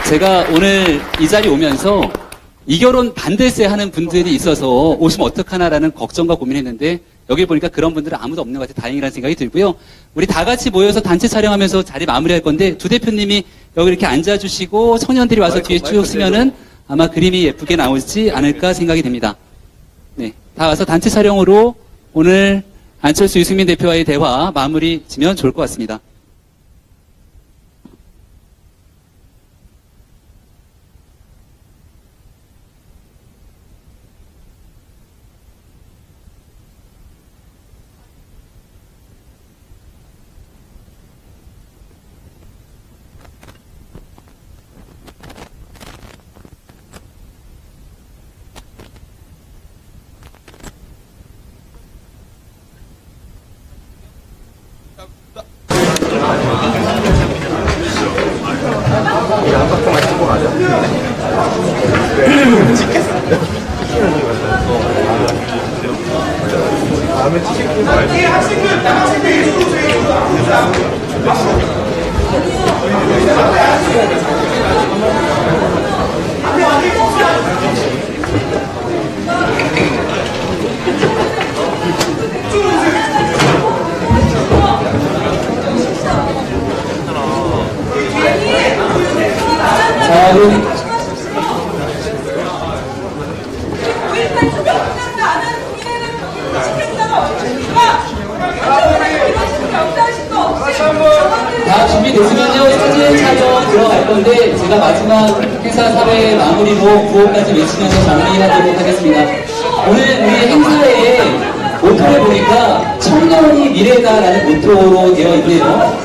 제가 오늘 이 자리에 오면서 이 결혼 반대세 하는 분들이 있어서 오시면 어떡하나라는 걱정과 고민했는데 여기 보니까 그런 분들은 아무도 없는 것 같아요. 다행이라는 생각이 들고요. 우리 다 같이 모여서 단체 촬영하면서 자리 마무리할 건데 두 대표님이 여기 이렇게 앉아주시고 청년들이 와서 뒤에 쭉 쓰면은 아마 그림이 예쁘게 나오지 않을까 생각이 됩니다. 네, 다 와서 단체 촬영으로 오늘 안철수 유승민 대표와의 대화 마무리 지면 좋을 것 같습니다. 다 준비됐으면요, 사진 촬영 들어갈 건데, 제가 마지막 행사 사회 마무리로 구호까지 외치면서 정리하도록 하겠습니다. 오늘 우리 행사에 모토를 보니까 청년이 미래다라는 모토로 되어 있네요.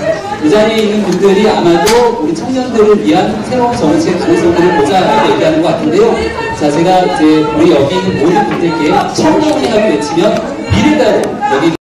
이 자리에 있는 분들이 아마도 우리 청년들을 위한 새로운 정치의 가능성들을 보자 얘기하는 것 같은데요. 자, 제가 이제 우리 여기 있는 모든 분들께 청년이 하고 외치면 미래다로 여기